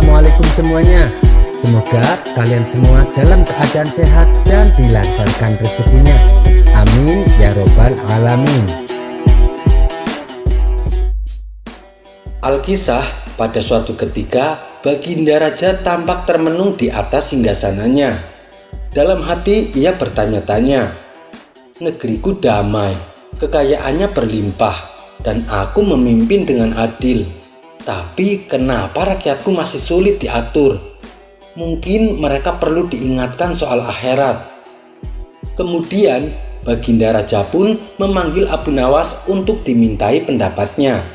Assalamualaikum semuanya. Semoga kalian semua dalam keadaan sehat dan dilancarkan rezekinya. Amin ya robbal alamin. Alkisah, pada suatu ketika Baginda Raja tampak termenung di atas singgasananya. Dalam hati ia bertanya-tanya, negeriku damai, kekayaannya berlimpah, dan aku memimpin dengan adil. Tapi kenapa rakyatku masih sulit diatur? Mungkin mereka perlu diingatkan soal akhirat. Kemudian Baginda Raja pun memanggil Abu Nawas untuk dimintai pendapatnya.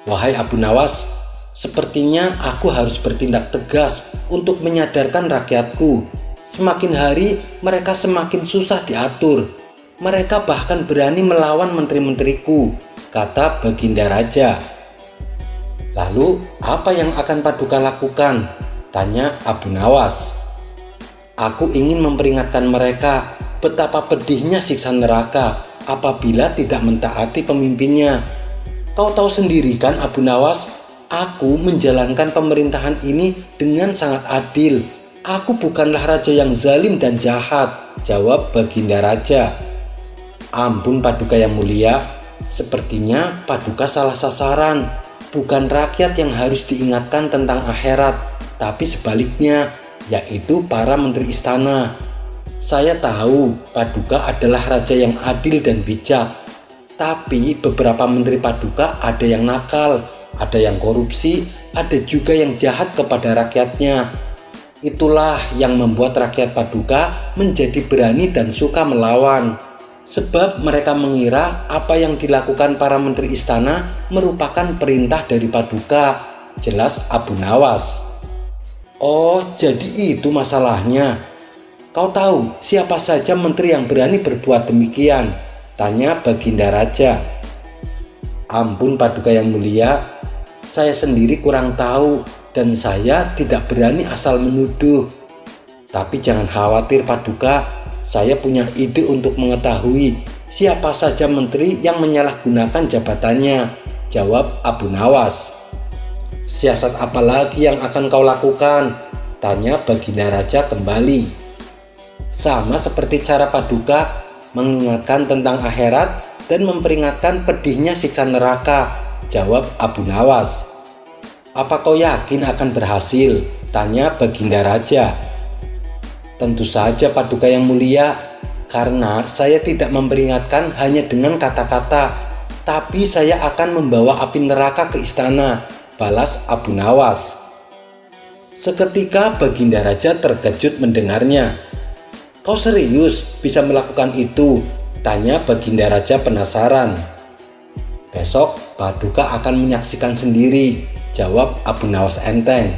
Wahai Abu Nawas, sepertinya aku harus bertindak tegas untuk menyadarkan rakyatku. Semakin hari mereka semakin susah diatur. Mereka bahkan berani melawan menteri-menteriku, kata Baginda Raja. Lalu apa yang akan Paduka lakukan? Tanya Abu Nawas. Aku ingin memperingatkan mereka betapa pedihnya siksa neraka apabila tidak mentaati pemimpinnya. Kau tahu sendiri kan Abu Nawas, aku menjalankan pemerintahan ini dengan sangat adil. Aku bukanlah raja yang zalim dan jahat, jawab Baginda Raja. Ampun Paduka yang mulia, sepertinya Paduka salah sasaran. Bukan rakyat yang harus diingatkan tentang akhirat, tapi sebaliknya, yaitu para menteri istana. Saya tahu Paduka adalah raja yang adil dan bijak, tapi beberapa menteri Paduka ada yang nakal, ada yang korupsi, ada juga yang jahat kepada rakyatnya. Itulah yang membuat rakyat Paduka menjadi berani dan suka melawan. Sebab mereka mengira apa yang dilakukan para menteri istana merupakan perintah dari Paduka, jelas Abu Nawas. Oh, jadi itu masalahnya. Kau tahu siapa saja menteri yang berani berbuat demikian? Tanya Baginda Raja. Ampun Paduka yang mulia, saya sendiri kurang tahu dan saya tidak berani asal menuduh. Tapi jangan khawatir Paduka, saya punya ide untuk mengetahui siapa saja menteri yang menyalahgunakan jabatannya, jawab Abu Nawas. Siasat apa lagi yang akan kau lakukan? Tanya Baginda Raja kembali. Sama seperti cara Paduka mengingatkan tentang akhirat dan memperingatkan pedihnya siksa neraka, jawab Abu Nawas. Apa kau yakin akan berhasil? Tanya Baginda Raja. Tentu saja Paduka yang mulia, karena saya tidak memperingatkan hanya dengan kata-kata, tapi saya akan membawa api neraka ke istana, balas Abu Nawas. Seketika Baginda Raja terkejut mendengarnya. Kau serius bisa melakukan itu? Tanya Baginda Raja penasaran. Besok Paduka akan menyaksikan sendiri, jawab Abu Nawas enteng.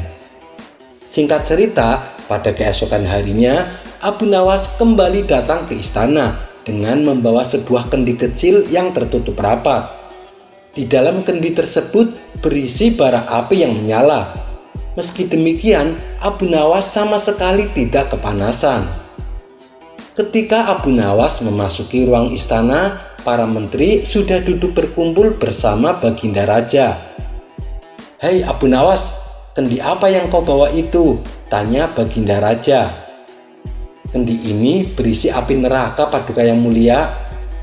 Singkat cerita, pada keesokan harinya, Abu Nawas kembali datang ke istana dengan membawa sebuah kendi kecil yang tertutup rapat. Di dalam kendi tersebut berisi bara api yang menyala. Meski demikian, Abu Nawas sama sekali tidak kepanasan. Ketika Abu Nawas memasuki ruang istana, para menteri sudah duduk berkumpul bersama Baginda Raja. Hei Abu Nawas, kendi apa yang kau bawa itu? Tanya Baginda Raja. Kendi ini berisi api neraka Paduka yang mulia.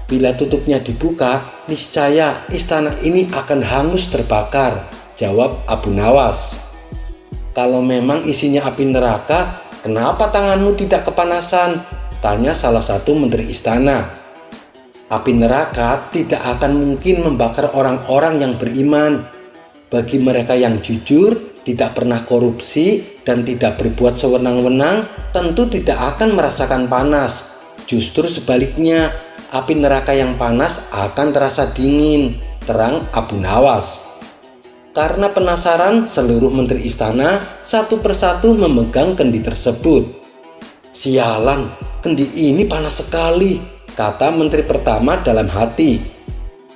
Bila tutupnya dibuka, niscaya istana ini akan hangus terbakar, jawab Abu Nawas. Kalau memang isinya api neraka, kenapa tanganmu tidak kepanasan? Tanya salah satu menteri istana. Api neraka tidak akan mungkin membakar orang-orang yang beriman. Bagi mereka yang jujur, tidak pernah korupsi, dan tidak berbuat sewenang-wenang, tentu tidak akan merasakan panas. Justru sebaliknya, api neraka yang panas akan terasa dingin, terang Abu Nawas. Karena penasaran, seluruh menteri istana satu persatu memegang kendi tersebut. Sialan, kendi ini panas sekali, kata menteri pertama dalam hati.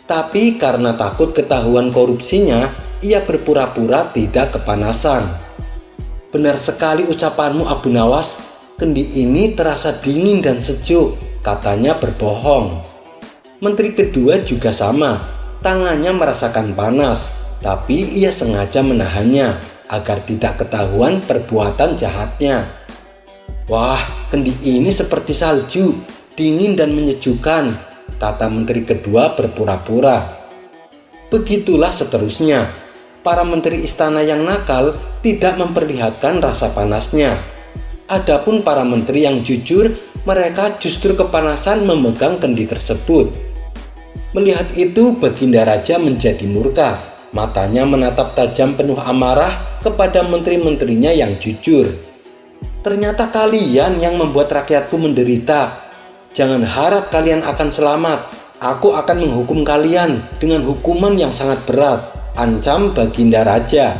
Tapi karena takut ketahuan korupsinya, ia berpura-pura tidak kepanasan. Benar sekali ucapanmu Abu Nawas, kendi ini terasa dingin dan sejuk, katanya berbohong. Menteri kedua juga sama, tangannya merasakan panas, tapi ia sengaja menahannya agar tidak ketahuan perbuatan jahatnya. "Wah, kendi ini seperti salju, dingin dan menyejukkan," kata menteri kedua berpura-pura. Begitulah seterusnya. Para menteri istana yang nakal tidak memperlihatkan rasa panasnya. Adapun para menteri yang jujur, mereka justru kepanasan memegang kendi tersebut. Melihat itu, Baginda Raja menjadi murka. Matanya menatap tajam penuh amarah kepada menteri-menterinya yang jujur. "Ternyata kalian yang membuat rakyatku menderita. Jangan harap kalian akan selamat. Aku akan menghukum kalian dengan hukuman yang sangat berat," ancam Baginda Raja.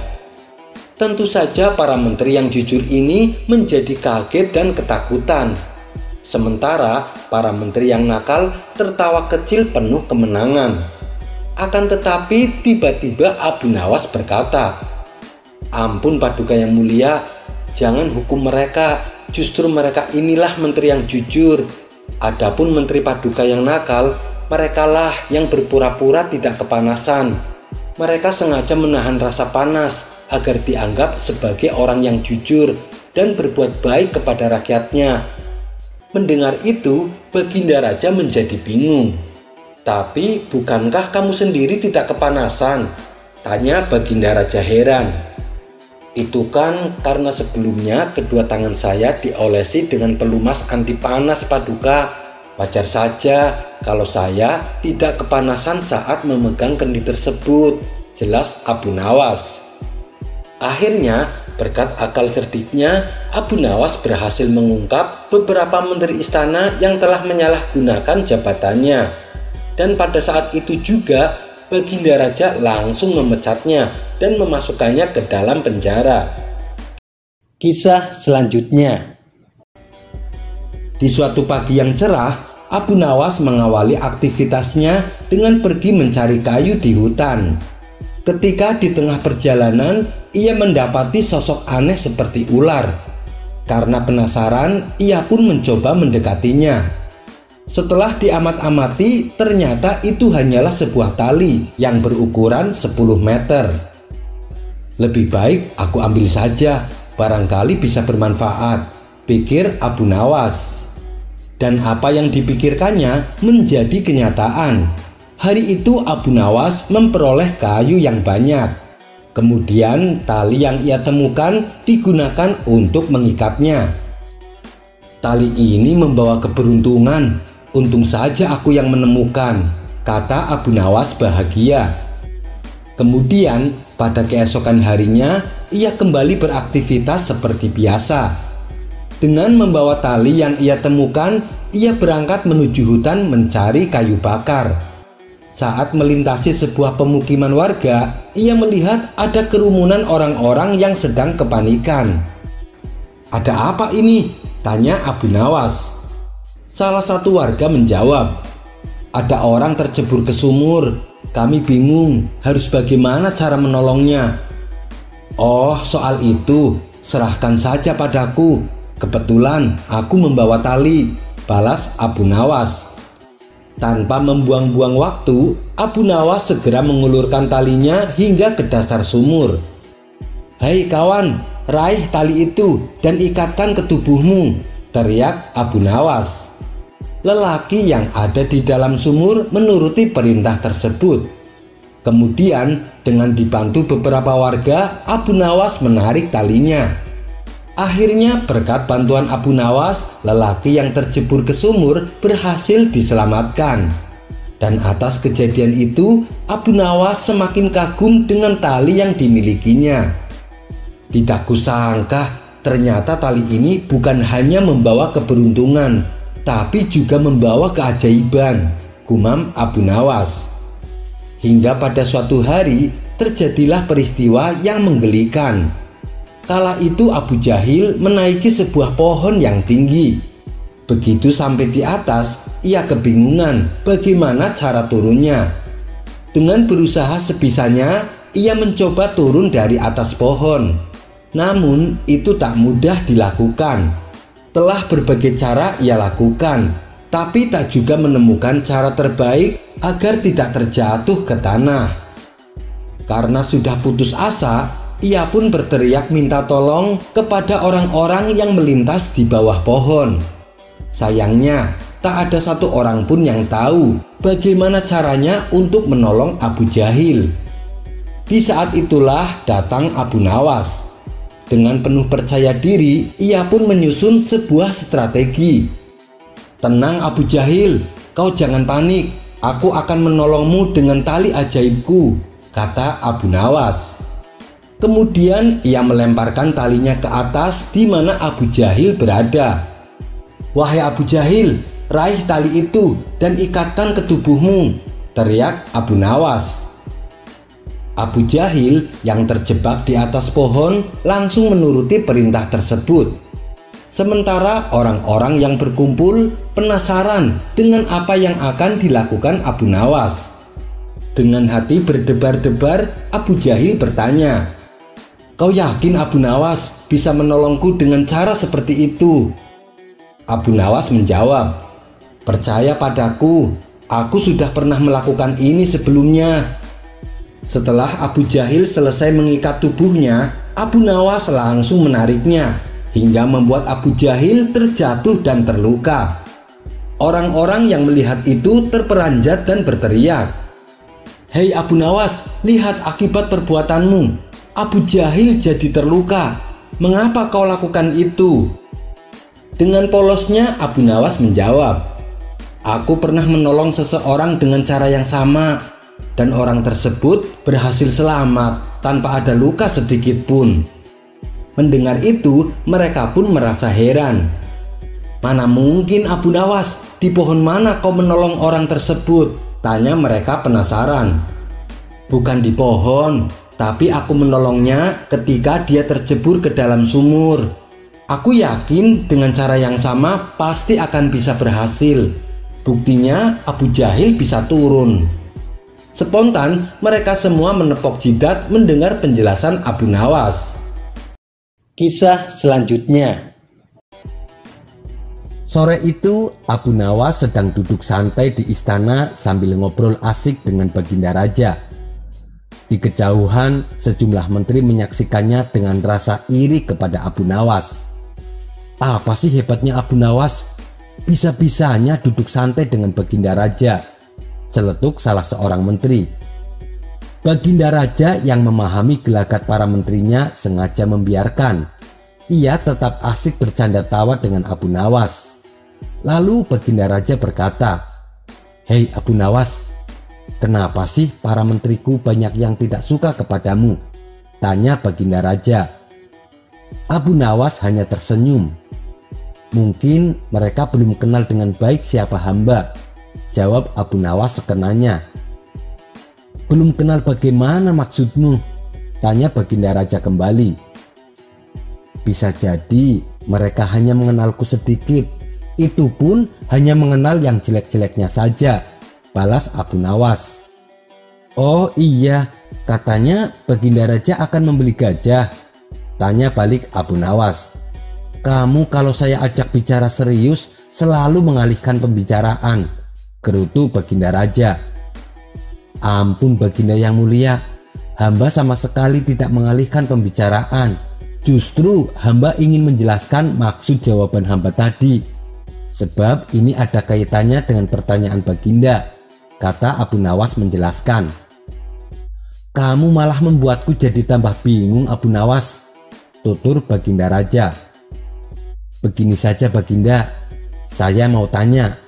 Tentu saja para menteri yang jujur ini menjadi kaget dan ketakutan. Sementara para menteri yang nakal tertawa kecil penuh kemenangan. Akan tetapi tiba-tiba Abu Nawas berkata, "Ampun Paduka yang mulia, jangan hukum mereka. Justru mereka inilah menteri yang jujur. Adapun menteri Paduka yang nakal, merekalah yang berpura-pura tidak kepanasan. Mereka sengaja menahan rasa panas agar dianggap sebagai orang yang jujur dan berbuat baik kepada rakyatnya." Mendengar itu, Baginda Raja menjadi bingung. "Tapi bukankah kamu sendiri tidak kepanasan?" tanya Baginda Raja heran. "Itu kan karena sebelumnya kedua tangan saya diolesi dengan pelumas anti panas Paduka. Wajar saja kalau saya tidak kepanasan saat memegang kendi tersebut," jelas Abu Nawas. Akhirnya, berkat akal cerdiknya, Abu Nawas berhasil mengungkap beberapa menteri istana yang telah menyalahgunakan jabatannya. Dan pada saat itu juga, Baginda Raja langsung memecatnya dan memasukkannya ke dalam penjara. Kisah selanjutnya. Di suatu pagi yang cerah, Abu Nawas mengawali aktivitasnya dengan pergi mencari kayu di hutan. Ketika di tengah perjalanan, ia mendapati sosok aneh seperti ular. Karena penasaran, ia pun mencoba mendekatinya. Setelah diamat-amati, ternyata itu hanyalah sebuah tali yang berukuran 10 meter. "Lebih baik aku ambil saja, barangkali bisa bermanfaat," pikir Abu Nawas. Dan apa yang dipikirkannya menjadi kenyataan. Hari itu Abu Nawas memperoleh kayu yang banyak. Kemudian tali yang ia temukan digunakan untuk mengikatnya. "Tali ini membawa keberuntungan. Untung saja aku yang menemukan," kata Abu Nawas bahagia. Kemudian pada keesokan harinya ia kembali beraktivitas seperti biasa. Dengan membawa tali yang ia temukan, ia berangkat menuju hutan mencari kayu bakar. Saat melintasi sebuah pemukiman warga, ia melihat ada kerumunan orang-orang yang sedang kepanikan. "Ada apa ini?" tanya Abu Nawas. Salah satu warga menjawab, "Ada orang tercebur ke sumur. Kami bingung harus bagaimana cara menolongnya." "Oh, soal itu, serahkan saja padaku. Kebetulan aku membawa tali," balas Abu Nawas. Tanpa membuang-buang waktu, Abu Nawas segera mengulurkan talinya hingga ke dasar sumur. "Hei kawan, raih tali itu dan ikatkan ke tubuhmu," teriak Abu Nawas. Lelaki yang ada di dalam sumur menuruti perintah tersebut. Kemudian dengan dibantu beberapa warga, Abu Nawas menarik talinya. Akhirnya berkat bantuan Abu Nawas, lelaki yang terjebur ke sumur berhasil diselamatkan. Dan atas kejadian itu, Abu Nawas semakin kagum dengan tali yang dimilikinya. "Tidak kusangka, ternyata tali ini bukan hanya membawa keberuntungan, tapi juga membawa keajaiban," gumam Abu Nawas. Hingga pada suatu hari terjadilah peristiwa yang menggelikan. Kala itu Abu Jahil menaiki sebuah pohon yang tinggi. Begitu sampai di atas, ia kebingungan bagaimana cara turunnya. Dengan berusaha sebisanya, ia mencoba turun dari atas pohon. Namun itu tak mudah dilakukan. Telah berbagai cara ia lakukan, tapi tak juga menemukan cara terbaik agar tidak terjatuh ke tanah. Karena sudah putus asa, ia pun berteriak minta tolong kepada orang-orang yang melintas di bawah pohon. Sayangnya, tak ada satu orang pun yang tahu bagaimana caranya untuk menolong Abu Jahil. Di saat itulah datang Abu Nawas. Dengan penuh percaya diri, ia pun menyusun sebuah strategi. "Tenang Abu Jahil, kau jangan panik. Aku akan menolongmu dengan tali ajaibku," kata Abu Nawas. Kemudian ia melemparkan talinya ke atas di mana Abu Jahil berada. "Wahai Abu Jahil, raih tali itu dan ikatkan ke tubuhmu," teriak Abu Nawas. Abu Jahil yang terjebak di atas pohon langsung menuruti perintah tersebut. Sementara orang-orang yang berkumpul penasaran dengan apa yang akan dilakukan Abu Nawas. Dengan hati berdebar-debar, Abu Jahil bertanya, "Kau yakin Abu Nawas bisa menolongku dengan cara seperti itu?" Abu Nawas menjawab, "Percaya padaku, aku sudah pernah melakukan ini sebelumnya." Setelah Abu Jahil selesai mengikat tubuhnya, Abu Nawas langsung menariknya hingga membuat Abu Jahil terjatuh dan terluka. Orang-orang yang melihat itu terperanjat dan berteriak, "Hei Abu Nawas, lihat akibat perbuatanmu. Abu Jahil jadi terluka. Mengapa kau lakukan itu?" Dengan polosnya Abu Nawas menjawab, "Aku pernah menolong seseorang dengan cara yang sama, dan orang tersebut berhasil selamat tanpa ada luka sedikit pun." Mendengar itu, mereka pun merasa heran. "Mana mungkin Abu Nawas, di pohon mana kau menolong orang tersebut?" tanya mereka penasaran. "Bukan di pohon, tapi aku menolongnya ketika dia tercebur ke dalam sumur. Aku yakin dengan cara yang sama pasti akan bisa berhasil. Buktinya Abu Jahil bisa turun." Spontan mereka semua menepok jidat mendengar penjelasan Abu Nawas. Kisah selanjutnya. Sore itu Abu Nawas sedang duduk santai di istana sambil ngobrol asik dengan Baginda Raja. Di kejauhan sejumlah menteri menyaksikannya dengan rasa iri kepada Abu Nawas. "Apa sih hebatnya Abu Nawas? Bisa-bisanya duduk santai dengan Baginda Raja," celetuk salah seorang menteri. Baginda Raja yang memahami gelagat para menterinya sengaja membiarkan. Ia tetap asik bercanda tawa dengan Abu Nawas. Lalu Baginda Raja berkata, "Hei Abu Nawas, kenapa sih para menteriku banyak yang tidak suka kepadamu?" tanya Baginda Raja. Abu Nawas hanya tersenyum. "Mungkin mereka belum kenal dengan baik siapa hamba," jawab Abu Nawas sekenanya. "Belum kenal bagaimana maksudmu?" tanya Baginda Raja kembali. "Bisa jadi mereka hanya mengenalku sedikit. Itu pun hanya mengenal yang jelek-jeleknya saja," balas Abu Nawas. "Oh iya, katanya Baginda Raja akan membeli gajah," tanya balik Abu Nawas. "Kamu kalau saya ajak bicara serius selalu mengalihkan pembicaraan," gerutu Baginda Raja. "Ampun Baginda yang mulia, hamba sama sekali tidak mengalihkan pembicaraan. Justru hamba ingin menjelaskan maksud jawaban hamba tadi. Sebab ini ada kaitannya dengan pertanyaan Baginda," kata Abu Nawas menjelaskan. "Kamu malah membuatku jadi tambah bingung Abu Nawas," tutur Baginda Raja. "Begini saja Baginda, saya mau tanya,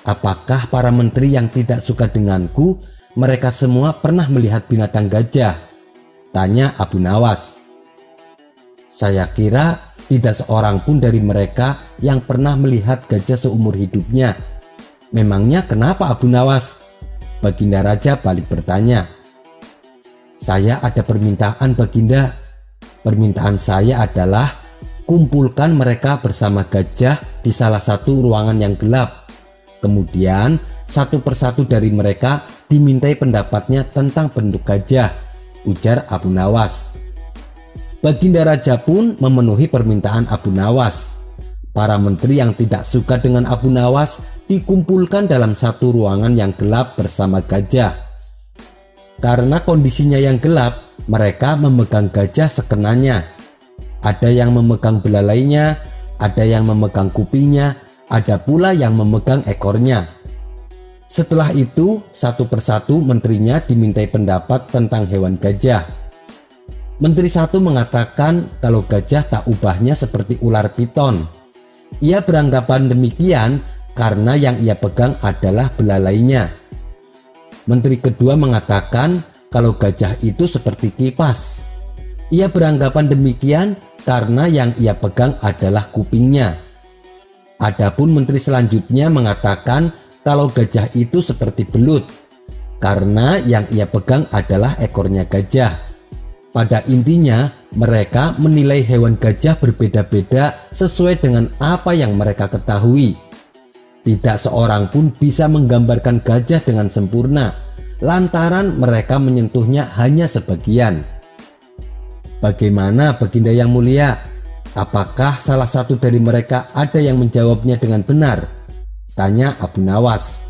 apakah para menteri yang tidak suka denganku mereka semua pernah melihat binatang gajah?" tanya Abu Nawas. "Saya kira tidak seorang pun dari mereka yang pernah melihat gajah seumur hidupnya. Memangnya kenapa Abu Nawas?" Baginda Raja balik bertanya. "Saya ada permintaan Baginda. Permintaan saya adalah kumpulkan mereka bersama gajah di salah satu ruangan yang gelap. Kemudian satu persatu dari mereka dimintai pendapatnya tentang bentuk gajah," ujar Abu Nawas. Baginda Raja pun memenuhi permintaan Abu Nawas. Para menteri yang tidak suka dengan Abu Nawas dikumpulkan dalam satu ruangan yang gelap bersama gajah. Karena kondisinya yang gelap, mereka memegang gajah sekenanya. Ada yang memegang belalainya, ada yang memegang kupingnya, ada pula yang memegang ekornya. Setelah itu, satu persatu menterinya dimintai pendapat tentang hewan gajah. Menteri satu mengatakan kalau gajah tak ubahnya seperti ular piton. Ia beranggapan demikian karena yang ia pegang adalah belalainya. Menteri kedua mengatakan kalau gajah itu seperti kipas. Ia beranggapan demikian karena yang ia pegang adalah kupingnya. Adapun menteri selanjutnya mengatakan kalau gajah itu seperti belut, karena yang ia pegang adalah ekornya gajah. Pada intinya, mereka menilai hewan gajah berbeda-beda sesuai dengan apa yang mereka ketahui. Tidak seorang pun bisa menggambarkan gajah dengan sempurna, lantaran mereka menyentuhnya hanya sebagian. Bagaimana Baginda yang mulia? Apakah salah satu dari mereka ada yang menjawabnya dengan benar? Tanya Abu Nawas.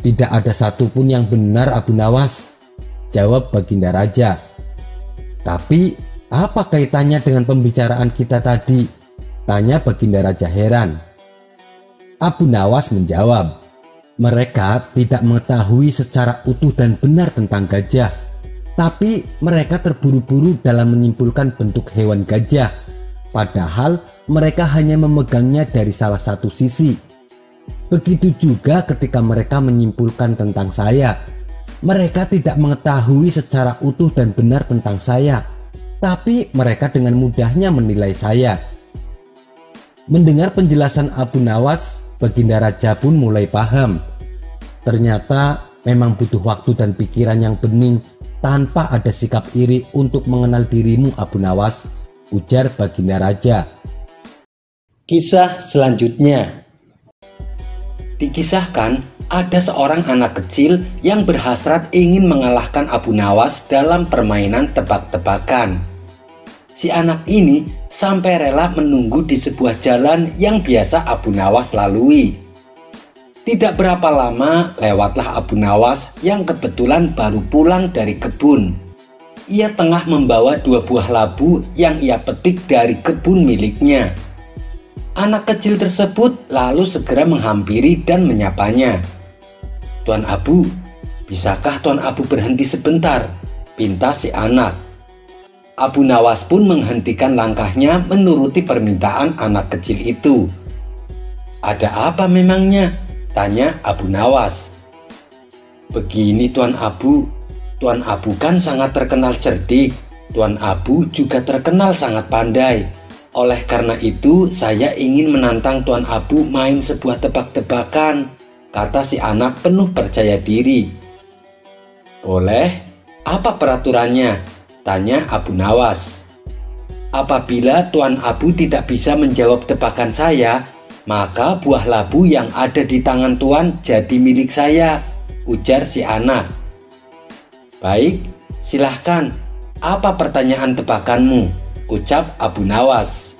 Tidak ada satupun yang benar, Abu Nawas, jawab Baginda Raja. Tapi apa kaitannya dengan pembicaraan kita tadi? Tanya Baginda Raja heran. Abu Nawas menjawab, mereka tidak mengetahui secara utuh dan benar tentang gajah, tapi mereka terburu-buru dalam menyimpulkan bentuk hewan gajah, padahal mereka hanya memegangnya dari salah satu sisi. Begitu juga ketika mereka menyimpulkan tentang saya. Mereka tidak mengetahui secara utuh dan benar tentang saya, tapi mereka dengan mudahnya menilai saya. Mendengar penjelasan Abu Nawas, Baginda Raja pun mulai paham. Ternyata memang butuh waktu dan pikiran yang bening tanpa ada sikap iri untuk mengenal dirimu, Abu Nawas, ujar Baginda Raja. Kisah selanjutnya. Dikisahkan ada seorang anak kecil yang berhasrat ingin mengalahkan Abu Nawas dalam permainan tebak-tebakan. Si anak ini sampai rela menunggu di sebuah jalan yang biasa Abu Nawas lalui. Tidak berapa lama lewatlah Abu Nawas yang kebetulan baru pulang dari kebun. Ia tengah membawa 2 buah labu yang ia petik dari kebun miliknya. Anak kecil tersebut lalu segera menghampiri dan menyapanya. Tuan Abu, bisakah Tuan Abu berhenti sebentar? Pinta si anak. Abu Nawas pun menghentikan langkahnya menuruti permintaan anak kecil itu. Ada apa memangnya? Tanya Abu Nawas. Begini Tuan Abu kan sangat terkenal cerdik. Tuan Abu juga terkenal sangat pandai. Oleh karena itu saya ingin menantang Tuan Abu main sebuah tebak-tebakan, kata si anak penuh percaya diri. Boleh, apa peraturannya? Tanya Abu Nawas. Apabila Tuan Abu tidak bisa menjawab tebakan saya, maka buah labu yang ada di tangan Tuan jadi milik saya, ujar si anak. Baik, silahkan. Apa pertanyaan tebakanmu? Ucap Abu Nawas.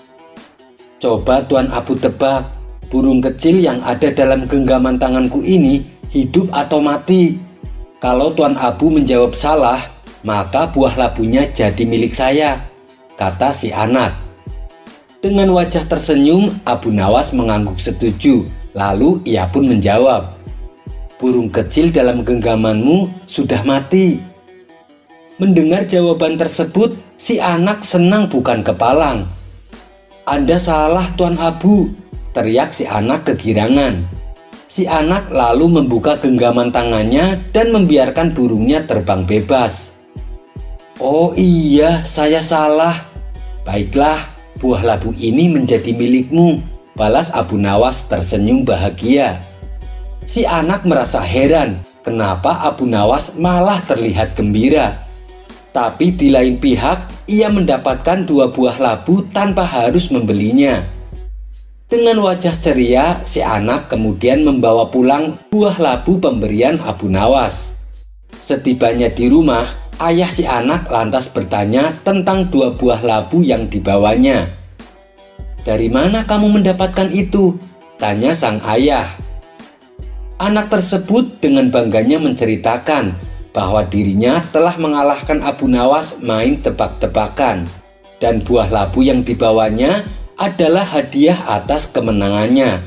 Coba Tuan Abu tebak, burung kecil yang ada dalam genggaman tanganku ini hidup atau mati? Kalau Tuan Abu menjawab salah, maka buah labunya jadi milik saya, kata si anak. Dengan wajah tersenyum, Abu Nawas mengangguk setuju. Lalu ia pun menjawab, burung kecil dalam genggamanmu sudah mati. Mendengar jawaban tersebut, si anak senang bukan kepalang. Anda salah Tuan Abu, teriak si anak kegirangan. Si anak lalu membuka genggaman tangannya dan membiarkan burungnya terbang bebas. Oh iya, saya salah. Baiklah, buah labu ini menjadi milikmu, balas Abu Nawas tersenyum bahagia. Si anak merasa heran, kenapa Abu Nawas malah terlihat gembira. Tapi di lain pihak, ia mendapatkan 2 buah labu tanpa harus membelinya. Dengan wajah ceria, si anak kemudian membawa pulang buah labu pemberian Abu Nawas. Setibanya di rumah, ayah si anak lantas bertanya tentang 2 buah labu yang dibawanya. Dari mana kamu mendapatkan itu? Tanya sang ayah. Anak tersebut dengan bangganya menceritakan bahwa dirinya telah mengalahkan Abu Nawas main tebak-tebakan, dan buah labu yang dibawanya adalah hadiah atas kemenangannya.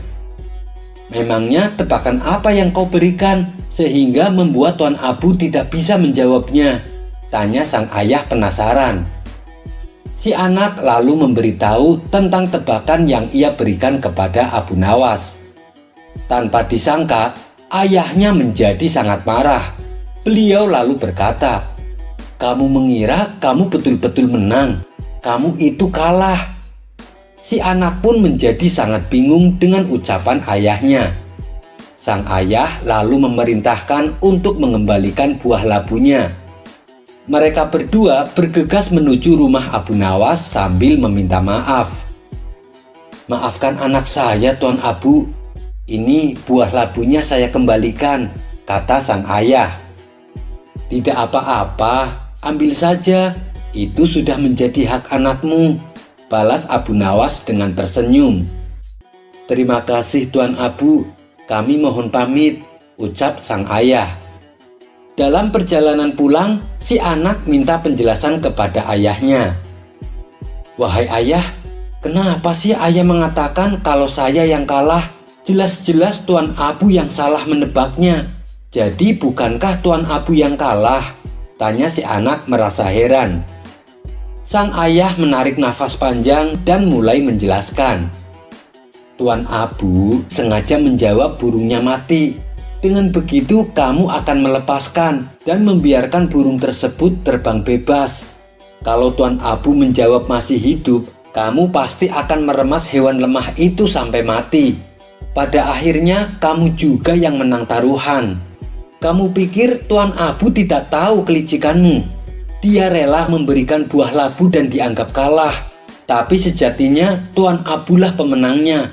Memangnya tebakan apa yang kau berikan sehingga membuat Tuan Abu tidak bisa menjawabnya? Tanya sang ayah penasaran. Si anak lalu memberitahu tentang tebakan yang ia berikan kepada Abu Nawas. Tanpa disangka, ayahnya menjadi sangat marah. Beliau lalu berkata, "Kamu mengira kamu betul-betul menang. Kamu itu kalah." Si anak pun menjadi sangat bingung dengan ucapan ayahnya. Sang ayah lalu memerintahkan untuk mengembalikan buah labunya. Mereka berdua bergegas menuju rumah Abu Nawas sambil meminta maaf. "Maafkan anak saya, Tuan Abu. Ini buah labunya saya kembalikan," kata sang ayah. "Tidak apa-apa, ambil saja. Itu sudah menjadi hak anakmu," balas Abu Nawas dengan tersenyum. "Terima kasih Tuan Abu, kami mohon pamit," ucap sang ayah. Dalam perjalanan pulang, si anak minta penjelasan kepada ayahnya. "Wahai ayah, kenapa sih ayah mengatakan kalau saya yang kalah? Jelas-jelas Tuan Abu yang salah menebaknya. Jadi bukankah Tuan Abu yang kalah?" tanya si anak merasa heran. Sang ayah menarik nafas panjang dan mulai menjelaskan. "Tuan Abu sengaja menjawab burungnya mati. Dengan begitu kamu akan melepaskan dan membiarkan burung tersebut terbang bebas. Kalau Tuan Abu menjawab masih hidup, kamu pasti akan meremas hewan lemah itu sampai mati. Pada akhirnya kamu juga yang menang taruhan. Kamu pikir Tuan Abu tidak tahu kelicikanmu? Dia rela memberikan buah labu dan dianggap kalah. Tapi sejatinya Tuan Abulah pemenangnya.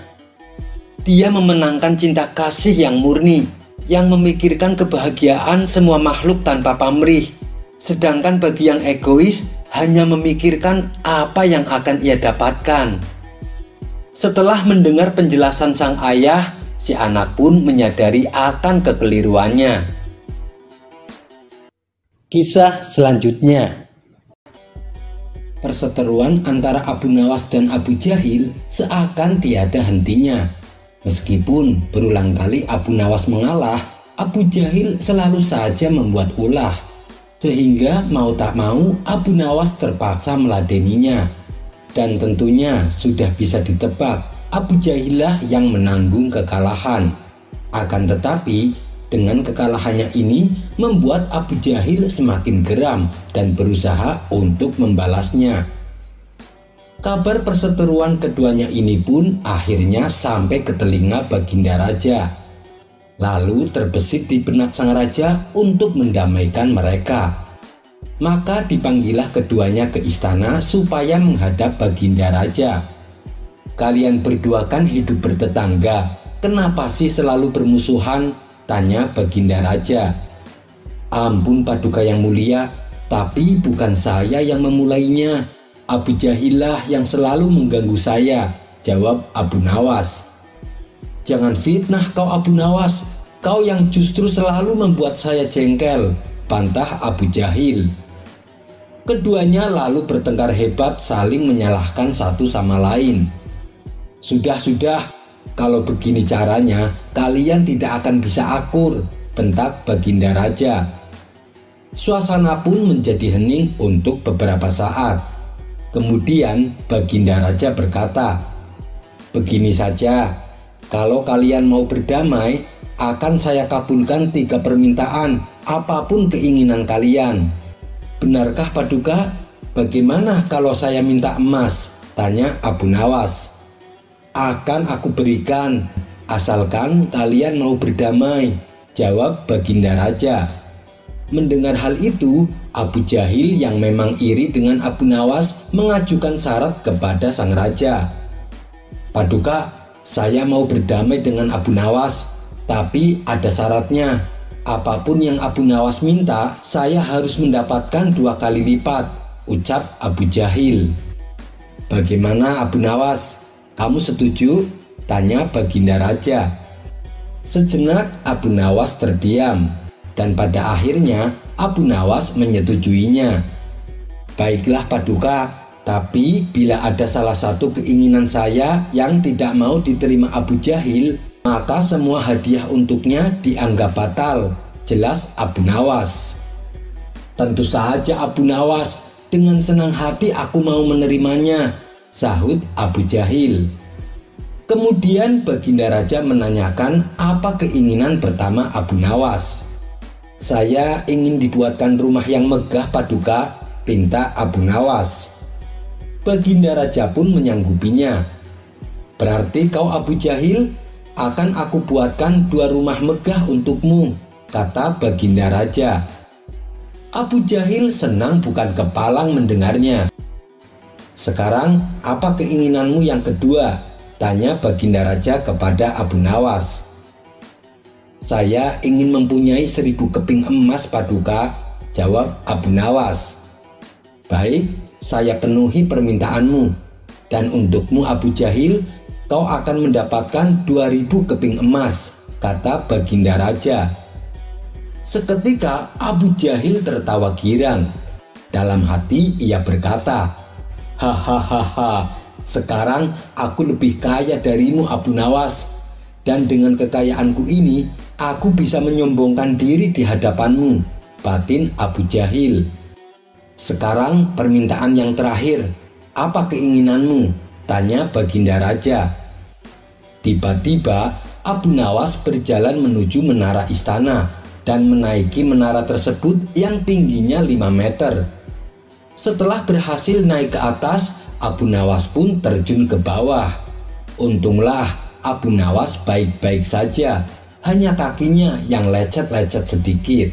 Dia memenangkan cinta kasih yang murni, yang memikirkan kebahagiaan semua makhluk tanpa pamrih. Sedangkan bagi yang egois, hanya memikirkan apa yang akan ia dapatkan." Setelah mendengar penjelasan sang ayah, si anak pun menyadari akan kekeliruannya. Kisah selanjutnya. Perseteruan antara Abu Nawas dan Abu Jahil seakan tiada hentinya. Meskipun berulang kali Abu Nawas mengalah, Abu Jahil selalu saja membuat ulah. Sehingga mau tak mau Abu Nawas terpaksa meladeninya. Dan tentunya sudah bisa ditebak, Abu Jahillah yang menanggung kekalahan. Akan tetapi, dengan kekalahannya ini membuat Abu Jahil semakin geram dan berusaha untuk membalasnya. Kabar perseteruan keduanya ini pun akhirnya sampai ke telinga Baginda Raja. Lalu terbesit di benak sang raja untuk mendamaikan mereka. Maka dipanggillah keduanya ke istana supaya menghadap Baginda Raja. "Kalian berdua kan hidup bertetangga, kenapa sih selalu bermusuhan?" tanya Baginda Raja. "Ampun Paduka yang mulia, tapi bukan saya yang memulainya. Abu Jahillah yang selalu mengganggu saya," jawab Abu Nawas. "Jangan fitnah kau Abu Nawas, kau yang justru selalu membuat saya jengkel," bantah Abu Jahil. Keduanya lalu bertengkar hebat saling menyalahkan satu sama lain. Sudah, kalau begini caranya kalian tidak akan bisa akur," bentak Baginda Raja. Suasana pun menjadi hening untuk beberapa saat. Kemudian Baginda Raja berkata, "Begini saja, kalau kalian mau berdamai, akan saya kabulkan 3 permintaan, apapun keinginan kalian." "Benarkah Paduka? Bagaimana kalau saya minta emas?" tanya Abu Nawas. "Akan aku berikan, asalkan kalian mau berdamai," jawab Baginda Raja. Mendengar hal itu, Abu Jahil yang memang iri dengan Abu Nawas mengajukan syarat kepada sang raja. "Paduka, saya mau berdamai dengan Abu Nawas, tapi ada syaratnya. Apapun yang Abu Nawas minta, saya harus mendapatkan 2 kali lipat," ucap Abu Jahil. "Bagaimana Abu Nawas? Kamu setuju?" tanya Baginda Raja. Sejenak Abu Nawas terdiam. dan pada akhirnya Abu Nawas menyetujuinya. Baiklah Paduka, tapi bila ada salah satu keinginan saya yang tidak mau diterima Abu Jahil, maka semua hadiah untuknya dianggap batal, jelas Abu Nawas. Tentu saja Abu Nawas, dengan senang hati aku mau menerimanya, sahut Abu Jahil. Kemudian Baginda Raja menanyakan apa keinginan pertama Abu Nawas. Saya ingin dibuatkan rumah yang megah Paduka, pinta Abu Nawas. Baginda Raja pun menyanggupinya. Berarti kau Abu Jahil, akan aku buatkan 2 rumah megah untukmu, kata Baginda Raja. Abu Jahil senang bukan kepalang mendengarnya. Sekarang apa keinginanmu yang kedua? Tanya Baginda Raja kepada Abu Nawas. Saya ingin mempunyai 1000 keping emas Paduka, jawab Abu Nawas. Baik, saya penuhi permintaanmu, dan untukmu Abu Jahil, kau akan mendapatkan 2000 keping emas, kata Baginda Raja. Seketika Abu Jahil tertawa girang. Dalam hati ia berkata, hahaha, sekarang aku lebih kaya darimu Abu Nawas, dan dengan kekayaanku ini aku bisa menyombongkan diri di hadapanmu, batin Abu Jahil. Sekarang permintaan yang terakhir, apa keinginanmu? Tanya Baginda Raja. Tiba-tiba Abu Nawas berjalan menuju menara istana dan menaiki menara tersebut yang tingginya 5 meter. Setelah berhasil naik ke atas, Abu Nawas pun terjun ke bawah. Untunglah Abu Nawas baik-baik saja, hanya kakinya yang lecet-lecet sedikit.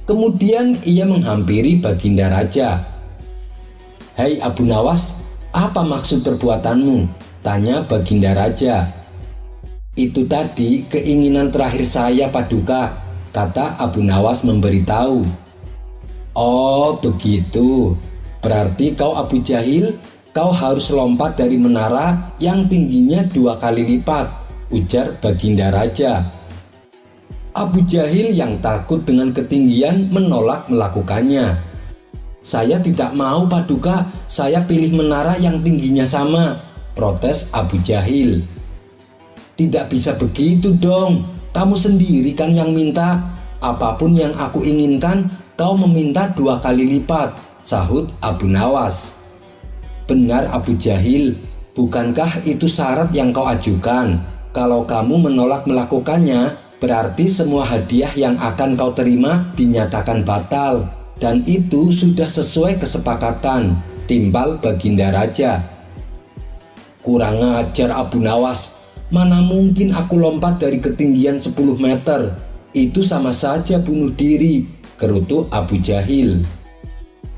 Kemudian ia menghampiri Baginda Raja. Hai Abu Nawas, apa maksud perbuatanmu? Tanya Baginda Raja. Itu tadi keinginan terakhir saya Paduka, kata Abu Nawas memberitahu. Oh begitu, berarti kau Abu Jahil, kau harus lompat dari menara yang tingginya 2 kali lipat, ujar Baginda Raja. Abu Jahil yang takut dengan ketinggian menolak melakukannya. Saya tidak mau Paduka, saya pilih menara yang tingginya sama, protes Abu Jahil. Tidak bisa begitu dong, kamu sendiri kan yang minta. Apapun yang aku inginkan, kau meminta 2 kali lipat, sahut Abu Nawas. Benar Abu Jahil, bukankah itu syarat yang kau ajukan? Kalau kamu menolak melakukannya, berarti semua hadiah yang akan kau terima dinyatakan batal, dan itu sudah sesuai kesepakatan, timbal Baginda Raja. Kurang ajar Abu Nawas, mana mungkin aku lompat dari ketinggian 10 meter, itu sama saja bunuh diri, gerutu Abu Jahil.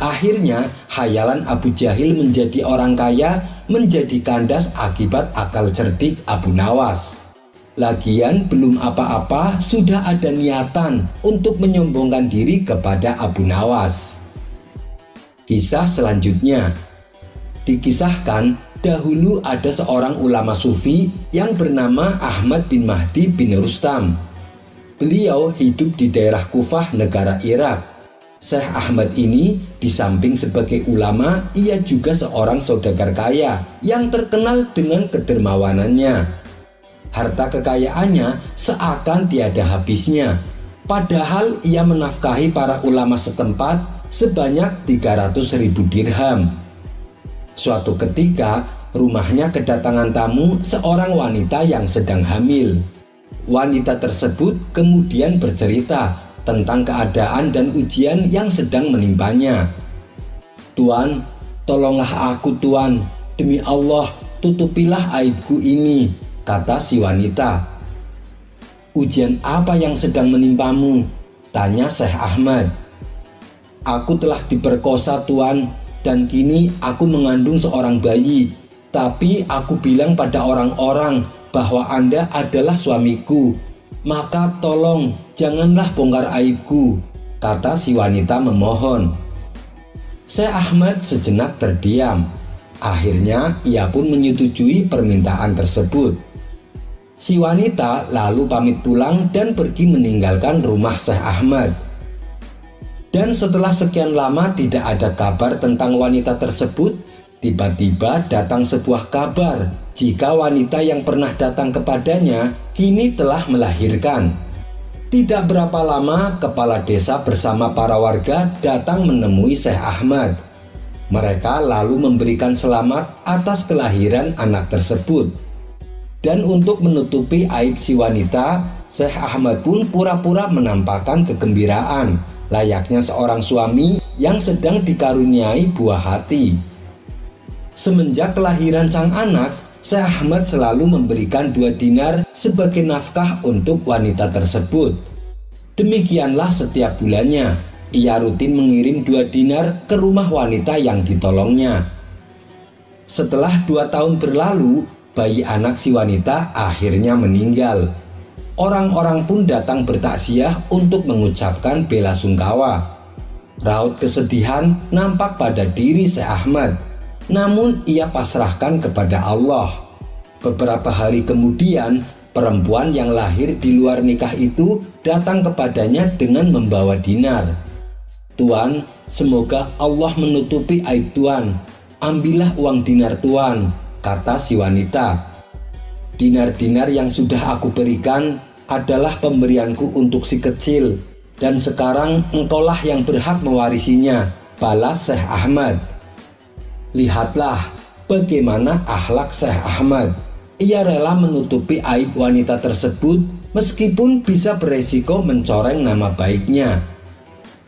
Akhirnya hayalan Abu Jahil menjadi orang kaya menjadi kandas akibat akal cerdik Abu Nawas. Lagian belum apa-apa sudah ada niatan untuk menyombongkan diri kepada Abu Nawas. Kisah selanjutnya, dikisahkan dahulu ada seorang ulama sufi yang bernama Ahmad bin Mahdi bin Rustam. Beliau hidup di daerah Kufah, negara Irak. Syekh Ahmad ini di samping sebagai ulama, ia juga seorang saudagar kaya yang terkenal dengan kedermawanannya. Harta kekayaannya seakan tiada habisnya, padahal ia menafkahi para ulama setempat sebanyak 300.000 dirham. Suatu ketika rumahnya kedatangan tamu seorang wanita yang sedang hamil. Wanita tersebut kemudian bercerita tentang keadaan dan ujian yang sedang menimpanya. Tuan, tolonglah aku Tuan, demi Allah tutupilah aibku ini, kata si wanita. Ujian apa yang sedang menimpamu? Tanya Syekh Ahmad. Aku telah diperkosa Tuan, dan kini aku mengandung seorang bayi. Tapi aku bilang pada orang-orang bahwa Anda adalah suamiku. Maka tolong janganlah bongkar aibku, kata si wanita memohon. Syekh Ahmad sejenak terdiam. Akhirnya ia pun menyetujui permintaan tersebut. Si wanita lalu pamit pulang dan pergi meninggalkan rumah Syekh Ahmad. Dan setelah sekian lama tidak ada kabar tentang wanita tersebut, tiba-tiba datang sebuah kabar jika wanita yang pernah datang kepadanya kini telah melahirkan. Tidak berapa lama, kepala desa bersama para warga datang menemui Syekh Ahmad. Mereka lalu memberikan selamat atas kelahiran anak tersebut. Dan untuk menutupi aib si wanita, Syekh Ahmad pun pura-pura menampakkan kegembiraan, layaknya seorang suami yang sedang dikaruniai buah hati. Semenjak kelahiran sang anak, Syekh Ahmad selalu memberikan 2 dinar sebagai nafkah untuk wanita tersebut. Demikianlah setiap bulannya, ia rutin mengirim 2 dinar ke rumah wanita yang ditolongnya. Setelah 2 tahun berlalu, bayi anak si wanita akhirnya meninggal. Orang-orang pun datang bertaksiah untuk mengucapkan bela sungkawa. Raut kesedihan nampak pada diri Syekh Ahmad, namun ia pasrahkan kepada Allah. Beberapa hari kemudian, perempuan yang lahir di luar nikah itu datang kepadanya dengan membawa dinar. "Tuan, semoga Allah menutupi aib Tuan. Ambillah uang dinar Tuan," kata si wanita. "Dinar-dinar yang sudah aku berikan adalah pemberianku untuk si kecil, dan sekarang engkaulah yang berhak mewarisinya," balas Syekh Ahmad. Lihatlah bagaimana akhlak Syekh Ahmad. Ia rela menutupi aib wanita tersebut meskipun bisa beresiko mencoreng nama baiknya.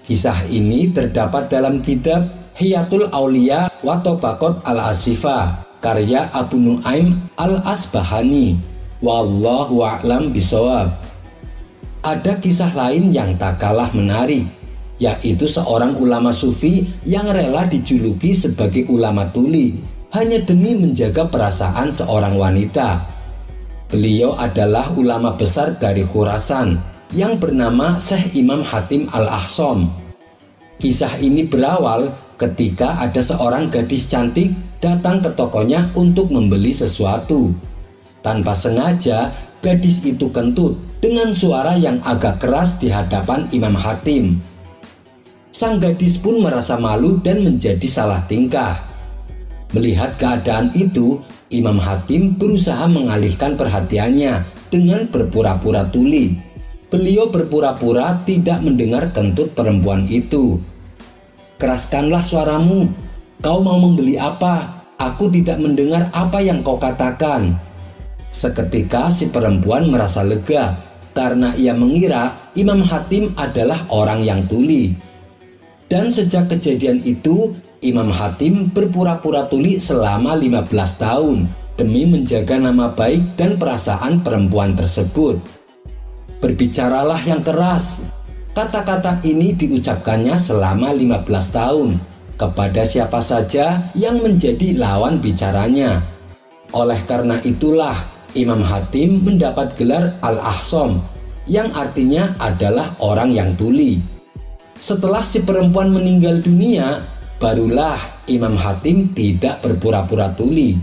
Kisah ini terdapat dalam kitab Hiyatul Aulia wa Tabaqat al-Asifah karya Abu Nuaim al-Asbahani. Wallahu a'lam bishawab. Ada kisah lain yang tak kalah menarik, yaitu seorang ulama sufi yang rela dijuluki sebagai ulama tuli hanya demi menjaga perasaan seorang wanita. Beliau adalah ulama besar dari Khurasan yang bernama Syekh Imam Hatim Al-Ahsom. Kisah ini berawal ketika ada seorang gadis cantik datang ke tokonya untuk membeli sesuatu. Tanpa sengaja, gadis itu kentut dengan suara yang agak keras di hadapan Imam Hatim. Sang gadis pun merasa malu dan menjadi salah tingkah. Melihat keadaan itu, Imam Hatim berusaha mengalihkan perhatiannya dengan berpura-pura tuli. Beliau berpura-pura tidak mendengar kentut perempuan itu. "Keraskanlah suaramu. Kau mau membeli apa? Aku tidak mendengar apa yang kau katakan." Seketika si perempuan merasa lega karena ia mengira Imam Hatim adalah orang yang tuli. Dan sejak kejadian itu, Imam Hatim berpura-pura tuli selama 15 tahun demi menjaga nama baik dan perasaan perempuan tersebut. "Berbicaralah yang keras." Kata-kata ini diucapkannya selama 15 tahun kepada siapa saja yang menjadi lawan bicaranya. Oleh karena itulah Imam Hatim mendapat gelar Al-Ahsom yang artinya adalah orang yang tuli. Setelah si perempuan meninggal dunia, barulah Imam Hatim tidak berpura-pura tuli.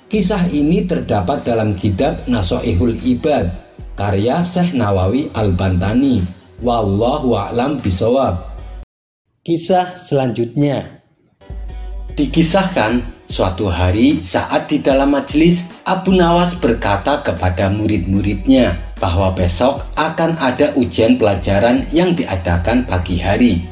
Kisah ini terdapat dalam kitab Nasoihul Ibad karya Syekh Nawawi Al-Bantani. Wallahu a'lam bishawab. Kisah selanjutnya. Dikisahkan suatu hari saat di dalam majelis, Abu Nawas berkata kepada murid-muridnya bahwa besok akan ada ujian pelajaran yang diadakan pagi hari.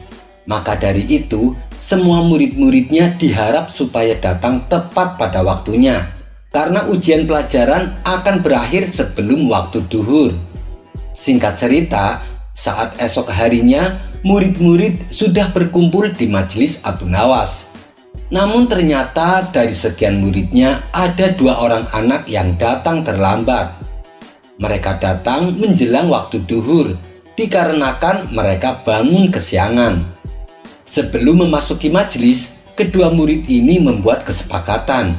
Maka dari itu, semua murid-muridnya diharap supaya datang tepat pada waktunya, karena ujian pelajaran akan berakhir sebelum waktu duhur. Singkat cerita, saat esok harinya, murid-murid sudah berkumpul di majelis Abu Nawas. Namun ternyata dari sekian muridnya ada 2 orang anak yang datang terlambat. Mereka datang menjelang waktu duhur dikarenakan mereka bangun kesiangan. Sebelum memasuki majelis, kedua murid ini membuat kesepakatan.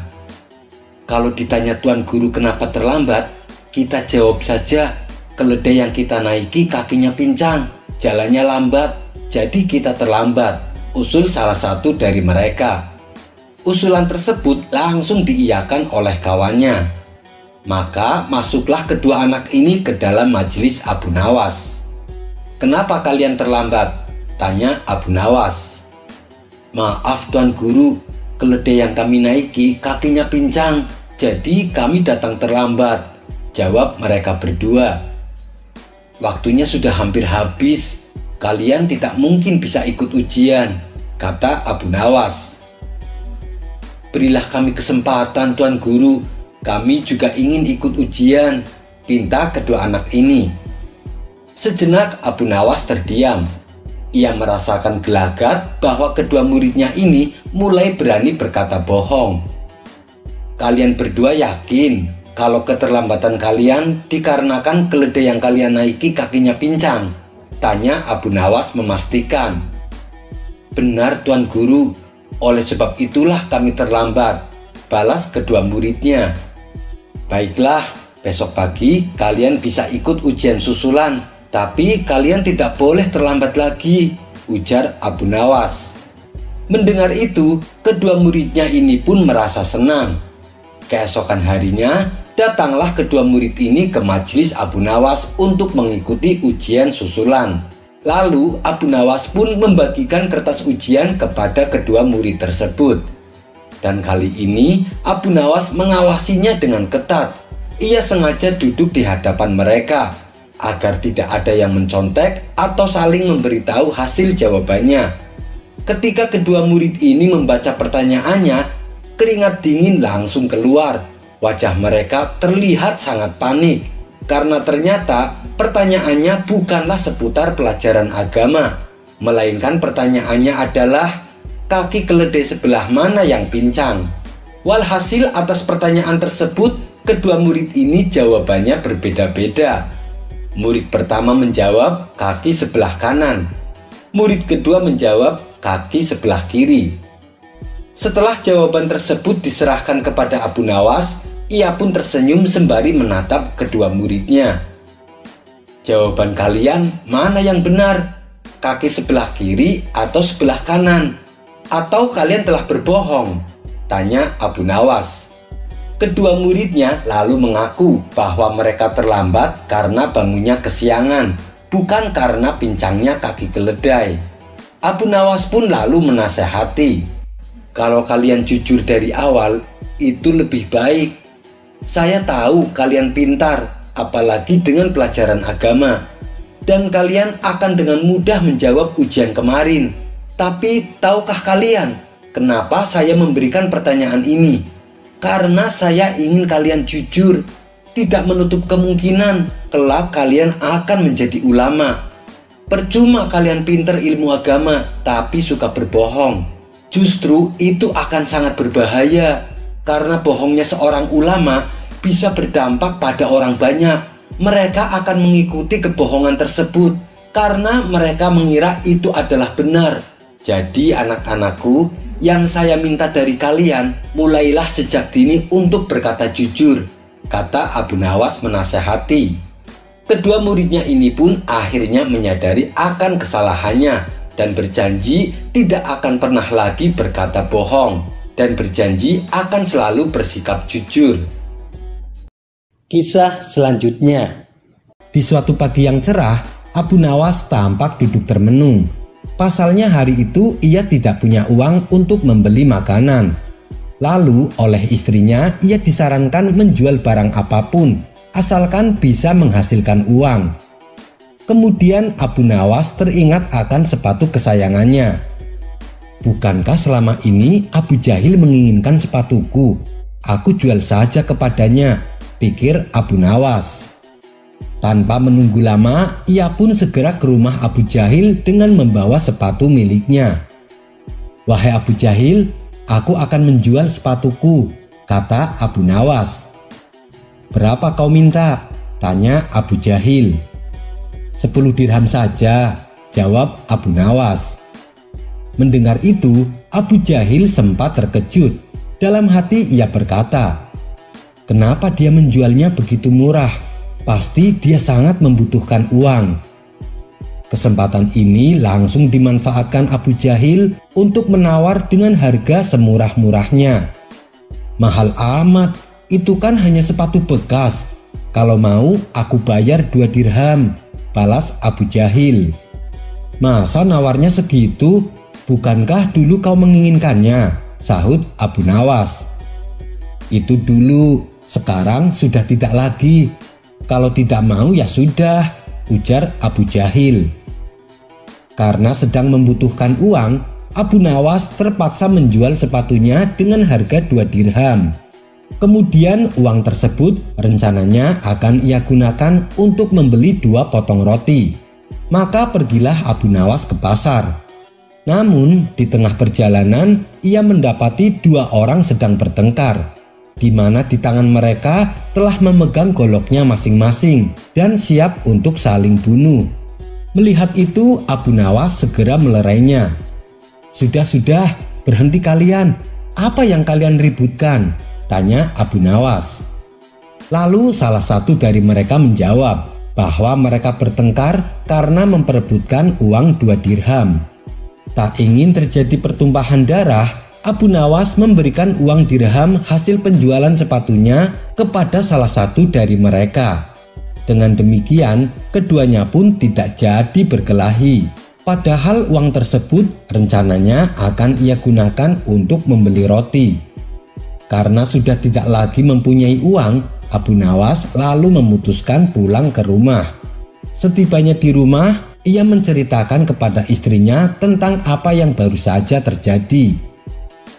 Kalau ditanya Tuan Guru kenapa terlambat, kita jawab saja, keledai yang kita naiki kakinya pincang, jalannya lambat, jadi kita terlambat, usul salah satu dari mereka. Usulan tersebut langsung diiyakan oleh kawannya. Maka masuklah kedua anak ini ke dalam majelis Abu Nawas. "Kenapa kalian terlambat?" tanya Abu Nawas. "Maaf Tuan Guru, keledai yang kami naiki kakinya pincang, jadi kami datang terlambat," jawab mereka berdua. "Waktunya sudah hampir habis, kalian tidak mungkin bisa ikut ujian," kata Abu Nawas. "Berilah kami kesempatan Tuan Guru, kami juga ingin ikut ujian," pinta kedua anak ini. Sejenak Abu Nawas terdiam. Ia merasakan gelagat bahwa kedua muridnya ini mulai berani berkata bohong. "Kalian berdua yakin kalau keterlambatan kalian dikarenakan keledai yang kalian naiki kakinya pincang?" tanya Abu Nawas memastikan. "Benar Tuan Guru, oleh sebab itulah kami terlambat," balas kedua muridnya. "Baiklah, besok pagi kalian bisa ikut ujian susulan, tapi kalian tidak boleh terlambat lagi," ujar Abu Nawas. Mendengar itu, kedua muridnya ini pun merasa senang. Keesokan harinya, datanglah kedua murid ini ke majelis Abu Nawas untuk mengikuti ujian susulan. Lalu Abu Nawas pun membagikan kertas ujian kepada kedua murid tersebut. Dan kali ini Abu Nawas mengawasinya dengan ketat. Ia sengaja duduk di hadapan mereka agar tidak ada yang mencontek atau saling memberitahu hasil jawabannya. Ketika kedua murid ini membaca pertanyaannya, keringat dingin langsung keluar. Wajah mereka terlihat sangat panik karena ternyata pertanyaannya bukanlah seputar pelajaran agama, melainkan pertanyaannya adalah kaki keledai sebelah mana yang pincang. Walhasil atas pertanyaan tersebut, kedua murid ini jawabannya berbeda-beda. Murid pertama menjawab kaki sebelah kanan. Murid kedua menjawab kaki sebelah kiri. Setelah jawaban tersebut diserahkan kepada Abu Nawas, ia pun tersenyum sembari menatap kedua muridnya. "Jawaban kalian mana yang benar? Kaki sebelah kiri atau sebelah kanan? Atau kalian telah berbohong?" tanya Abu Nawas. Kedua muridnya lalu mengaku bahwa mereka terlambat karena bangunnya kesiangan, bukan karena pincangnya kaki keledai. Abu Nawas pun lalu menasehati, "Kalau kalian jujur dari awal, itu lebih baik. Saya tahu kalian pintar, apalagi dengan pelajaran agama, dan kalian akan dengan mudah menjawab ujian kemarin. Tapi tahukah kalian kenapa saya memberikan pertanyaan ini? Karena saya ingin kalian jujur. Tidak menutup kemungkinan kelak kalian akan menjadi ulama. Percuma kalian pintar ilmu agama tapi suka berbohong. Justru itu akan sangat berbahaya, karena bohongnya seorang ulama bisa berdampak pada orang banyak. Mereka akan mengikuti kebohongan tersebut karena mereka mengira itu adalah benar. Jadi anak-anakku, yang saya minta dari kalian, mulailah sejak dini untuk berkata jujur," kata Abu Nawas menasehati. Kedua muridnya ini pun akhirnya menyadari akan kesalahannya dan berjanji tidak akan pernah lagi berkata bohong dan berjanji akan selalu bersikap jujur. Kisah selanjutnya. Di suatu pagi yang cerah, Abu Nawas tampak duduk termenung. Pasalnya hari itu ia tidak punya uang untuk membeli makanan. Lalu oleh istrinya ia disarankan menjual barang apapun asalkan bisa menghasilkan uang. Kemudian Abu Nawas teringat akan sepatu kesayangannya. "Bukankah selama ini Abu Jahil menginginkan sepatuku? Aku jual saja kepadanya," pikir Abu Nawas. Tanpa menunggu lama, ia pun segera ke rumah Abu Jahil dengan membawa sepatu miliknya. "Wahai Abu Jahil, aku akan menjual sepatuku," kata Abu Nawas. "Berapa kau minta?" tanya Abu Jahil. 10 dirham saja," jawab Abu Nawas. Mendengar itu, Abu Jahil sempat terkejut. Dalam hati ia berkata, "Kenapa dia menjualnya begitu murah? Pasti dia sangat membutuhkan uang." Kesempatan ini langsung dimanfaatkan Abu Jahil untuk menawar dengan harga semurah-murahnya. "Mahal amat, "Itu kan hanya sepatu bekas. Kalau mau aku bayar 2 dirham," balas Abu Jahil. "Masa nawarnya segitu? Bukankah dulu kau menginginkannya?" sahut Abu Nawas. "Itu dulu, sekarang sudah tidak lagi. Kalau tidak mau ya sudah," ujar Abu Jahil. Karena sedang membutuhkan uang, Abu Nawas terpaksa menjual sepatunya dengan harga 2 dirham. Kemudian uang tersebut rencananya akan ia gunakan untuk membeli 2 potong roti. Maka pergilah Abu Nawas ke pasar. Namun di tengah perjalanan ia mendapati 2 orang sedang bertengkar, di mana di tangan mereka telah memegang goloknya masing-masing dan siap untuk saling bunuh. Melihat itu, Abu Nawas segera melerainya. Sudah, berhenti kalian. Apa yang kalian ributkan?" tanya Abu Nawas. Lalu salah satu dari mereka menjawab bahwa mereka bertengkar karena memperebutkan uang 2 dirham. Tak ingin terjadi pertumpahan darah, Abu Nawas memberikan uang dirham hasil penjualan sepatunya kepada salah satu dari mereka. Dengan demikian, keduanya pun tidak jadi berkelahi. Padahal uang tersebut rencananya akan ia gunakan untuk membeli roti. Karena sudah tidak lagi mempunyai uang, Abu Nawas lalu memutuskan pulang ke rumah. Setibanya di rumah, ia menceritakan kepada istrinya tentang apa yang baru saja terjadi.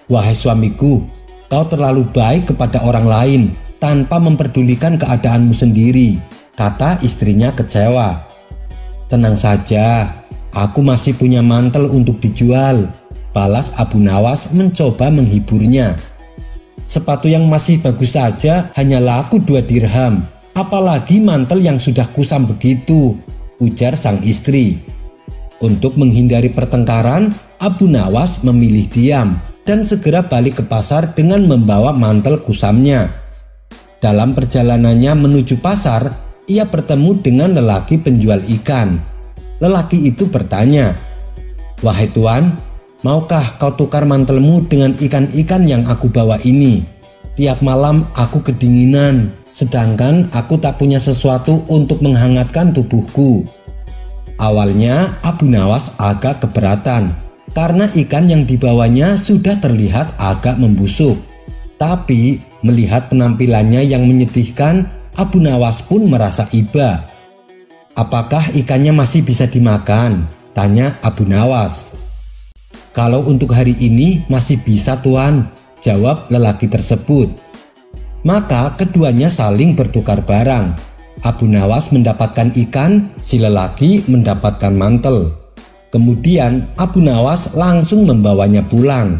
"Wahai suamiku, kau terlalu baik kepada orang lain tanpa memperdulikan keadaanmu sendiri," kata istrinya kecewa. "Tenang saja, aku masih punya mantel untuk dijual," balas Abu Nawas mencoba menghiburnya. "Sepatu yang masih bagus saja hanya laku 2 dirham, apalagi mantel yang sudah kusam begitu," ujar sang istri. Untuk menghindari pertengkaran, Abu Nawas memilih diam dan segera balik ke pasar dengan membawa mantel kusamnya. Dalam perjalanannya menuju pasar, ia bertemu dengan lelaki penjual ikan. Lelaki itu bertanya, "Wahai tuan, maukah kau tukar mantelmu dengan ikan-ikan yang aku bawa ini? Tiap malam aku kedinginan, sedangkan aku tak punya sesuatu untuk menghangatkan tubuhku." Awalnya Abu Nawas agak keberatan karena ikan yang dibawanya sudah terlihat agak membusuk. Tapi melihat penampilannya yang menyedihkan, Abu Nawas pun merasa iba. "Apakah ikannya masih bisa dimakan?" tanya Abu Nawas. "Kalau untuk hari ini masih bisa tuan," jawab lelaki tersebut. Maka keduanya saling bertukar barang. Abu Nawas mendapatkan ikan, si lelaki mendapatkan mantel. Kemudian Abu Nawas langsung membawanya pulang.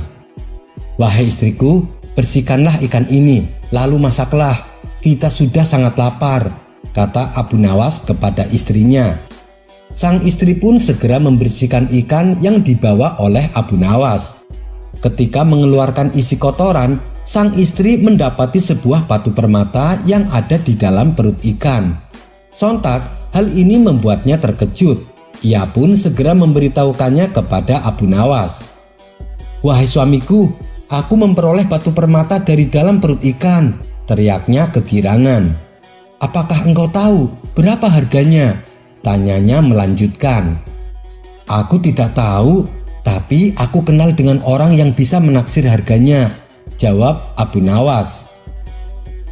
"Wahai istriku, bersihkanlah ikan ini, lalu masaklah. Kita sudah sangat lapar," kata Abu Nawas kepada istrinya. Sang istri pun segera membersihkan ikan yang dibawa oleh Abu Nawas. Ketika mengeluarkan isi kotoran, sang istri mendapati sebuah batu permata yang ada di dalam perut ikan. Sontak, hal ini membuatnya terkejut. Ia pun segera memberitahukannya kepada Abu Nawas. "Wahai suamiku, aku memperoleh batu permata dari dalam perut ikan," teriaknya kegirangan. "Apakah engkau tahu berapa harganya?" tanyanya melanjutkan. "Aku tidak tahu, tapi aku kenal dengan orang yang bisa menaksir harganya," jawab Abu Nawas.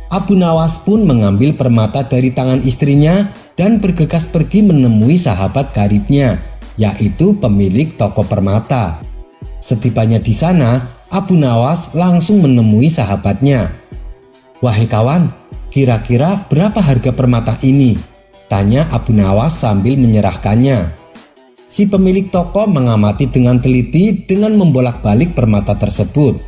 Abu Nawas pun mengambil permata dari tangan istrinya dan bergegas pergi menemui sahabat karibnya, yaitu pemilik toko permata. Setibanya di sana, Abu Nawas langsung menemui sahabatnya. "Wahai kawan, kira-kira berapa harga permata ini?" tanya Abu Nawas sambil menyerahkannya. Si pemilik toko mengamati dengan teliti dengan membolak-balik permata tersebut.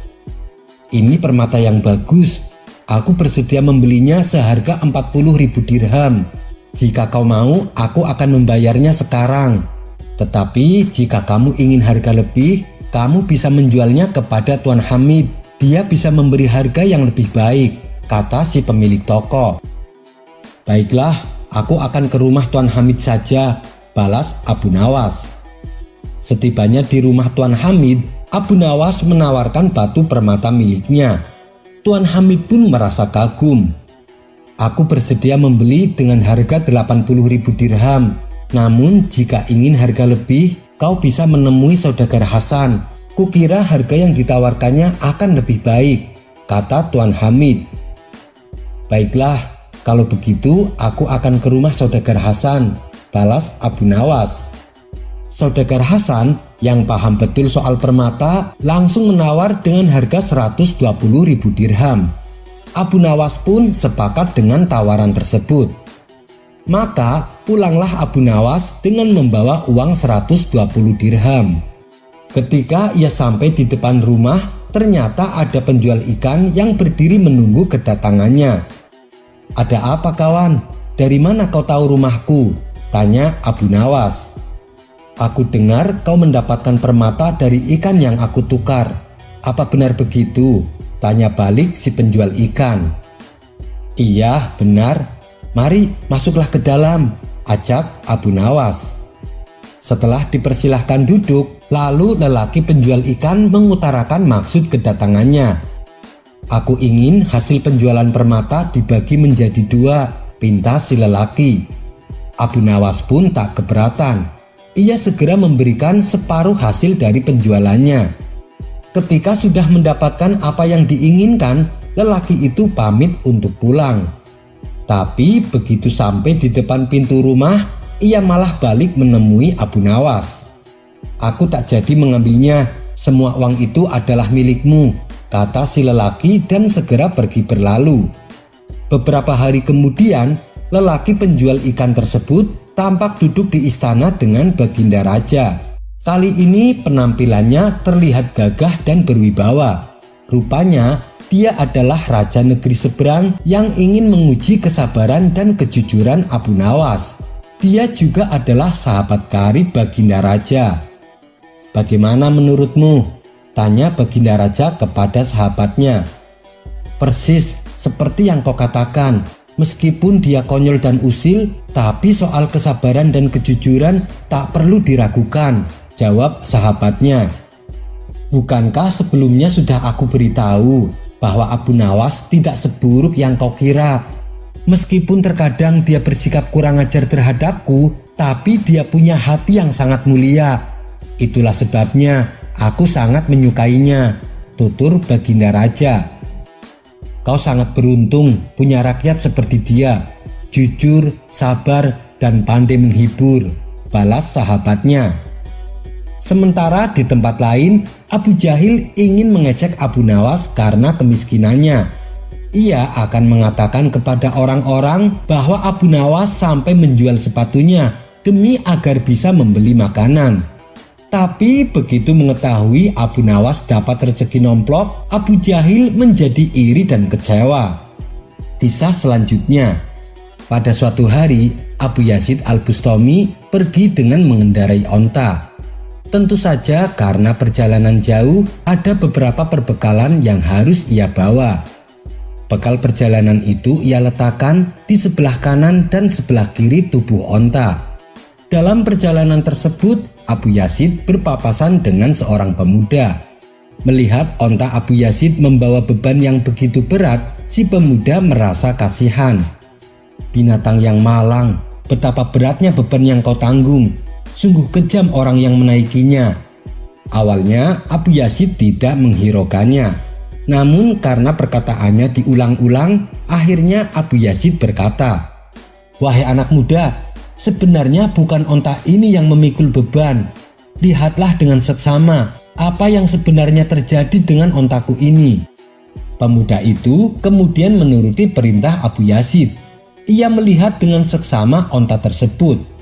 "Ini permata yang bagus. Aku bersedia membelinya seharga 40.000 dirham. Jika kau mau, aku akan membayarnya sekarang. Tetapi jika kamu ingin harga lebih, kamu bisa menjualnya kepada Tuan Hamid. Dia bisa memberi harga yang lebih baik," kata si pemilik toko. "Baiklah, aku akan ke rumah Tuan Hamid saja," balas Abu Nawas. Setibanya di rumah Tuan Hamid, Abu Nawas menawarkan batu permata miliknya. Tuan Hamid pun merasa kagum. Aku bersedia membeli dengan harga 80.000 dirham. Namun jika ingin harga lebih, kau bisa menemui saudagar Hasan. Kukira harga yang ditawarkannya akan lebih baik, kata Tuan Hamid. Baiklah, kalau begitu aku akan ke rumah saudagar Hasan, balas Abu Nawas. Saudagar Hasan yang paham betul soal permata langsung menawar dengan harga 120.000 dirham. Abu Nawas pun sepakat dengan tawaran tersebut. Maka pulanglah Abu Nawas dengan membawa uang 120 dirham. Ketika ia sampai di depan rumah, ternyata ada penjual ikan yang berdiri menunggu kedatangannya. Ada apa kawan? Dari mana kau tahu rumahku? Tanya Abu Nawas. Aku dengar kau mendapatkan permata dari ikan yang aku tukar. Apa benar begitu? Tanya balik si penjual ikan. Iya, benar. Mari masuklah ke dalam, ajak Abu Nawas. Setelah dipersilahkan duduk, lalu lelaki penjual ikan mengutarakan maksud kedatangannya. Aku ingin hasil penjualan permata dibagi menjadi 2, pinta si lelaki. Abu Nawas pun tak keberatan. Ia segera memberikan separuh hasil dari penjualannya. Ketika sudah mendapatkan apa yang diinginkan, lelaki itu pamit untuk pulang. Tapi begitu sampai di depan pintu rumah, ia malah balik menemui Abu Nawas. Aku tak jadi mengambilnya, semua uang itu adalah milikmu, kata si lelaki dan segera pergi berlalu. Beberapa hari kemudian, lelaki penjual ikan tersebut tampak duduk di istana dengan Baginda Raja. Kali ini penampilannya terlihat gagah dan berwibawa. Rupanya dia adalah raja negeri seberang yang ingin menguji kesabaran dan kejujuran Abu Nawas. Dia juga adalah sahabat karib Baginda Raja. Bagaimana menurutmu? Tanya Baginda Raja kepada sahabatnya. Persis seperti yang kau katakan. Meskipun dia konyol dan usil, tapi soal kesabaran dan kejujuran tak perlu diragukan, jawab sahabatnya. Bukankah sebelumnya sudah aku beritahu bahwa Abu Nawas tidak seburuk yang kau kira? Meskipun terkadang dia bersikap kurang ajar terhadapku, tapi dia punya hati yang sangat mulia. Itulah sebabnya aku sangat menyukainya, tutur Baginda Raja. Kau sangat beruntung punya rakyat seperti dia, jujur, sabar, dan pandai menghibur, balas sahabatnya. Sementara di tempat lain, Abu Jahil ingin mengecek Abu Nawas karena kemiskinannya. Ia akan mengatakan kepada orang-orang bahwa Abu Nawas sampai menjual sepatunya demi agar bisa membeli makanan. Tapi begitu mengetahui Abu Nawas dapat rezeki nomplok, Abu Jahil menjadi iri dan kecewa. Kisah selanjutnya. Pada suatu hari, Abu Yazid Al-Bustami pergi dengan mengendarai onta. Tentu saja karena perjalanan jauh, ada beberapa perbekalan yang harus ia bawa. Bekal perjalanan itu ia letakkan di sebelah kanan dan sebelah kiri tubuh onta. Dalam perjalanan tersebut, Abu Yazid berpapasan dengan seorang pemuda. Melihat onta Abu Yazid membawa beban yang begitu berat, si pemuda merasa kasihan. Binatang yang malang, betapa beratnya beban yang kau tanggung. Sungguh kejam orang yang menaikinya. Awalnya Abu Yazid tidak menghiraukannya. Namun karena perkataannya diulang-ulang, akhirnya Abu Yazid berkata, "Wahai anak muda, sebenarnya bukan onta ini yang memikul beban. Lihatlah dengan seksama apa yang sebenarnya terjadi dengan ontaku ini." Pemuda itu kemudian menuruti perintah Abu Yazid. Ia melihat dengan seksama onta tersebut.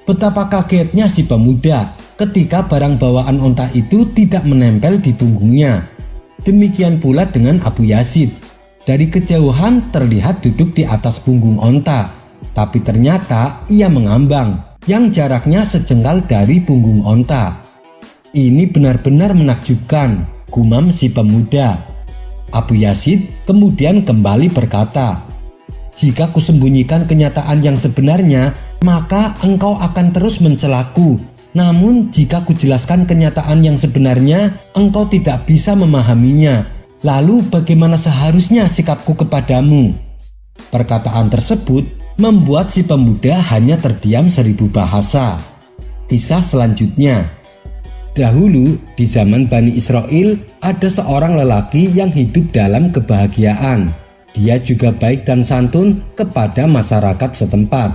Betapa kagetnya si pemuda ketika barang bawaan onta itu tidak menempel di punggungnya. Demikian pula dengan Abu Yazid. Dari kejauhan terlihat duduk di atas punggung onta, tapi ternyata ia mengambang yang jaraknya sejengkal dari punggung onta. Ini benar-benar menakjubkan, gumam si pemuda. Abu Yazid kemudian kembali berkata, "Jika kusembunyikan kenyataan yang sebenarnya, maka engkau akan terus mencelaku. Namun jika kujelaskan kenyataan yang sebenarnya, engkau tidak bisa memahaminya. Lalu bagaimana seharusnya sikapku kepadamu? Perkataan tersebut membuat si pemuda hanya terdiam 1000 bahasa. Kisah selanjutnya. Dahulu di zaman Bani Israel ada seorang lelaki yang hidup dalam kebahagiaan. Dia juga baik dan santun kepada masyarakat setempat.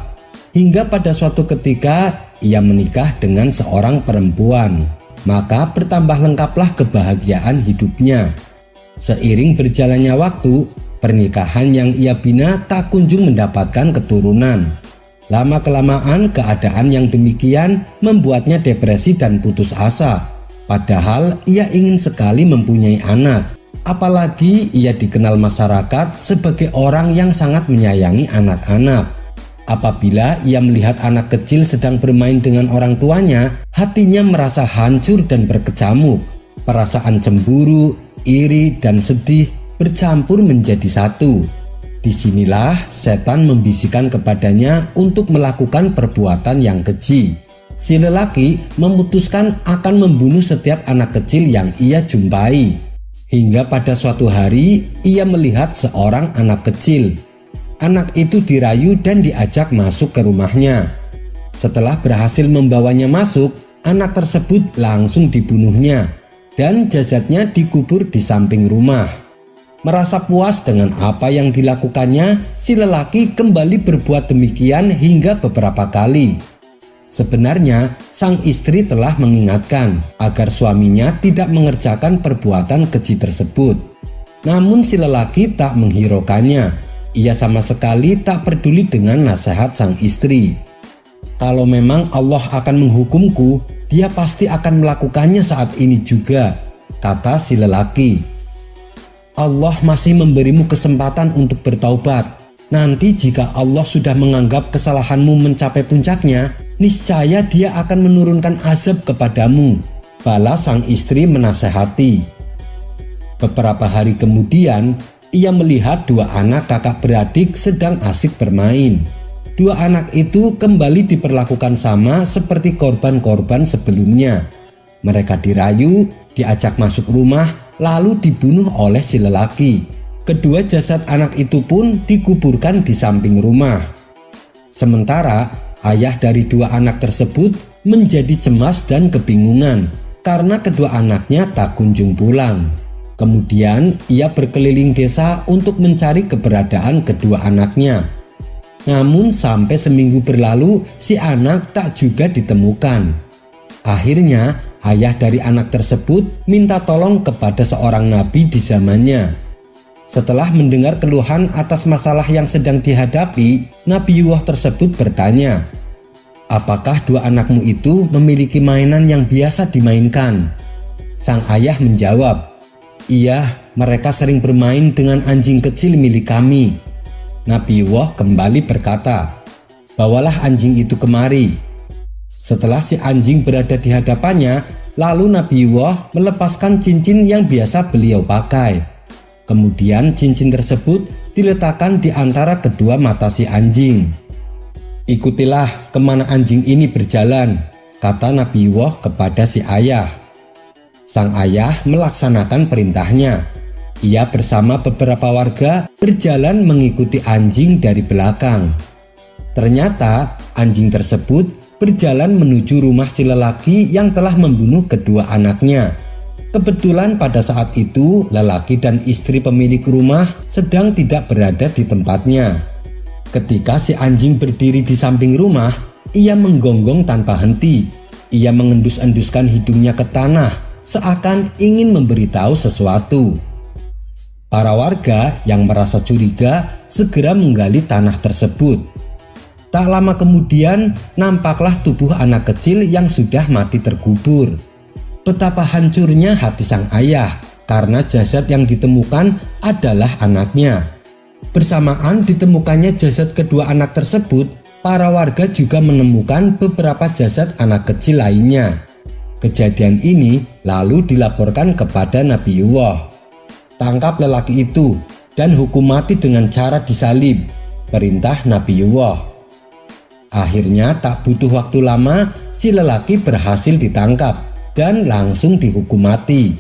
Hingga pada suatu ketika ia menikah dengan seorang perempuan. Maka bertambah lengkaplah kebahagiaan hidupnya. Seiring berjalannya waktu, pernikahan yang ia bina tak kunjung mendapatkan keturunan. Lama-kelamaan keadaan yang demikian membuatnya depresi dan putus asa. Padahal ia ingin sekali mempunyai anak. Apalagi ia dikenal masyarakat sebagai orang yang sangat menyayangi anak-anak. Apabila ia melihat anak kecil sedang bermain dengan orang tuanya, hatinya merasa hancur dan berkecamuk. Perasaan cemburu, iri, dan sedih bercampur menjadi satu. Disinilah setan membisikkan kepadanya untuk melakukan perbuatan yang keji. Si lelaki memutuskan akan membunuh setiap anak kecil yang ia jumpai. Hingga pada suatu hari ia melihat seorang anak kecil. Anak itu dirayu dan diajak masuk ke rumahnya. Setelah berhasil membawanya masuk, anak tersebut langsung dibunuhnya dan jasadnya dikubur di samping rumah. Merasa puas dengan apa yang dilakukannya, si lelaki kembali berbuat demikian hingga beberapa kali. Sebenarnya sang istri telah mengingatkan agar suaminya tidak mengerjakan perbuatan keji tersebut. Namun si lelaki tak menghiraukannya. Ia sama sekali tak peduli dengan nasihat sang istri. Kalau memang Allah akan menghukumku, dia pasti akan melakukannya saat ini juga, kata si lelaki. Allah masih memberimu kesempatan untuk bertaubat. Nanti jika Allah sudah menganggap kesalahanmu mencapai puncaknya, niscaya dia akan menurunkan azab kepadamu, balas sang istri menasehati. Beberapa hari kemudian, ia melihat dua anak kakak beradik sedang asik bermain. Dua anak itu kembali diperlakukan sama seperti korban-korban sebelumnya. Mereka dirayu, diajak masuk rumah, lalu dibunuh oleh si lelaki. Kedua jasad anak itu pun dikuburkan di samping rumah. Sementara ayah dari dua anak tersebut menjadi cemas dan kebingungan karena kedua anaknya tak kunjung pulang. Kemudian ia berkeliling desa untuk mencari keberadaan kedua anaknya. Namun sampai seminggu berlalu si anak tak juga ditemukan. Akhirnya ayah dari anak tersebut minta tolong kepada seorang nabi di zamannya. Setelah mendengar keluhan atas masalah yang sedang dihadapi, Nabiyullah tersebut bertanya, "Apakah dua anakmu itu memiliki mainan yang biasa dimainkan?" Sang ayah menjawab, "Iya, mereka sering bermain dengan anjing kecil milik kami." Nabiyullah kembali berkata, "Bawalah anjing itu kemari." Setelah si anjing berada di hadapannya, lalu Nabiyullah melepaskan cincin yang biasa beliau pakai. Kemudian cincin tersebut diletakkan di antara kedua mata si anjing. "Ikutilah kemana anjing ini berjalan," kata Nabiyullah kepada si ayah. Sang ayah melaksanakan perintahnya. Ia bersama beberapa warga berjalan mengikuti anjing dari belakang. Ternyata anjing tersebut berjalan menuju rumah si lelaki yang telah membunuh kedua anaknya. Kebetulan pada saat itu lelaki dan istri pemilik rumah sedang tidak berada di tempatnya. Ketika si anjing berdiri di samping rumah, ia menggonggong tanpa henti. Ia mengendus-enduskan hidungnya ke tanah, seakan ingin memberitahu sesuatu. Para warga yang merasa curiga segera menggali tanah tersebut. Tak lama kemudian nampaklah tubuh anak kecil yang sudah mati terkubur. Betapa hancurnya hati sang ayah karena jasad yang ditemukan adalah anaknya. Bersamaan ditemukannya jasad kedua anak tersebut, para warga juga menemukan beberapa jasad anak kecil lainnya. Kejadian ini lalu dilaporkan kepada Nabiyullah. "Tangkap lelaki itu dan hukum mati dengan cara disalib," perintah Nabiyullah. Akhirnya tak butuh waktu lama, si lelaki berhasil ditangkap dan langsung dihukum mati.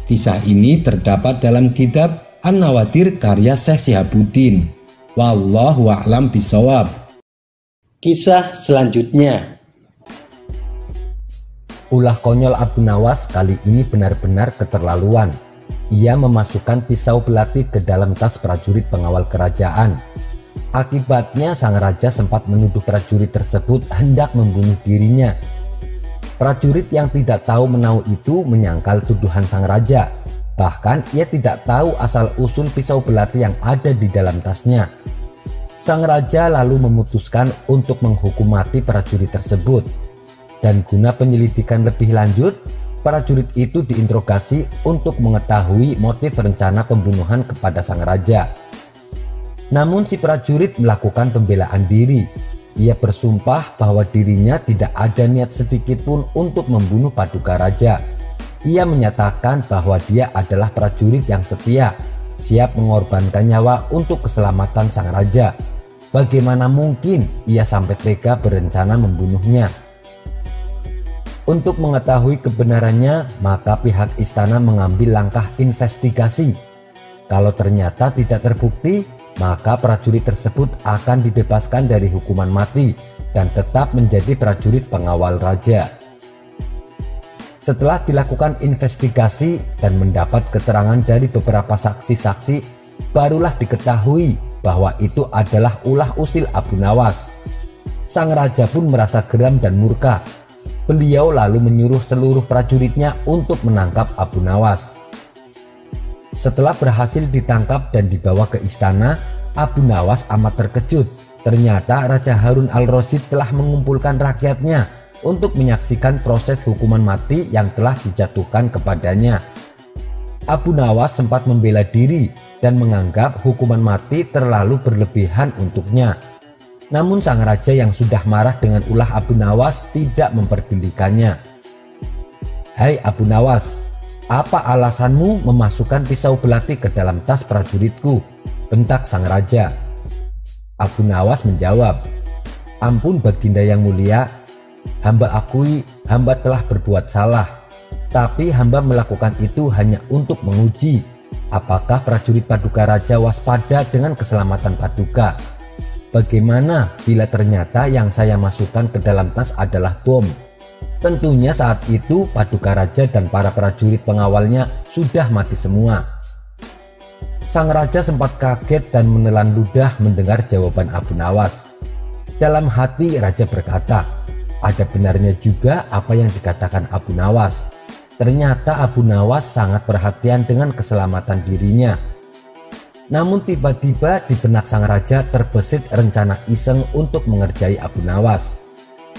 Kisah ini terdapat dalam kitab An-Nawadir karya Syekh Syihabuddin. Wallahu a'lam bishawab. Kisah selanjutnya. Ulah konyol Abu Nawas kali ini benar-benar keterlaluan. Ia memasukkan pisau belati ke dalam tas prajurit pengawal kerajaan. Akibatnya sang raja sempat menuduh prajurit tersebut hendak membunuh dirinya. Prajurit yang tidak tahu menahu itu menyangkal tuduhan sang raja. Bahkan ia tidak tahu asal-usul pisau belati yang ada di dalam tasnya. Sang raja lalu memutuskan untuk menghukum mati prajurit tersebut. Dan guna penyelidikan lebih lanjut, prajurit itu diinterogasi untuk mengetahui motif rencana pembunuhan kepada sang raja. Namun si prajurit melakukan pembelaan diri. Ia bersumpah bahwa dirinya tidak ada niat sedikit pun untuk membunuh Paduka Raja. Ia menyatakan bahwa dia adalah prajurit yang setia, siap mengorbankan nyawa untuk keselamatan sang raja. Bagaimana mungkin ia sampai tega berencana membunuhnya? Untuk mengetahui kebenarannya, maka pihak istana mengambil langkah investigasi. Kalau ternyata tidak terbukti, maka prajurit tersebut akan dibebaskan dari hukuman mati dan tetap menjadi prajurit pengawal raja. Setelah dilakukan investigasi dan mendapat keterangan dari beberapa saksi-saksi, barulah diketahui bahwa itu adalah ulah usil Abu Nawas. Sang raja pun merasa geram dan murka. Beliau lalu menyuruh seluruh prajuritnya untuk menangkap Abu Nawas. Setelah berhasil ditangkap dan dibawa ke istana, Abu Nawas amat terkejut. Ternyata Raja Harun al-Rasyid telah mengumpulkan rakyatnya untuk menyaksikan proses hukuman mati yang telah dijatuhkan kepadanya. Abu Nawas sempat membela diri dan menganggap hukuman mati terlalu berlebihan untuknya. Namun sang raja yang sudah marah dengan ulah Abu Nawas tidak memperdulikannya. "Hai Abu Nawas, apa alasanmu memasukkan pisau belati ke dalam tas prajuritku?" bentak sang raja. Abu Nawas menjawab, "Ampun Baginda yang mulia, hamba akui hamba telah berbuat salah. Tapi hamba melakukan itu hanya untuk menguji apakah prajurit Paduka Raja waspada dengan keselamatan Paduka. Bagaimana bila ternyata yang saya masukkan ke dalam tas adalah bom? Tentunya saat itu Paduka Raja dan para prajurit pengawalnya sudah mati semua." Sang raja sempat kaget dan menelan ludah mendengar jawaban Abu Nawas. Dalam hati raja berkata, ada benarnya juga apa yang dikatakan Abu Nawas. Ternyata Abu Nawas sangat perhatian dengan keselamatan dirinya. Namun tiba-tiba di benak sang raja terbesit rencana iseng untuk mengerjai Abu Nawas.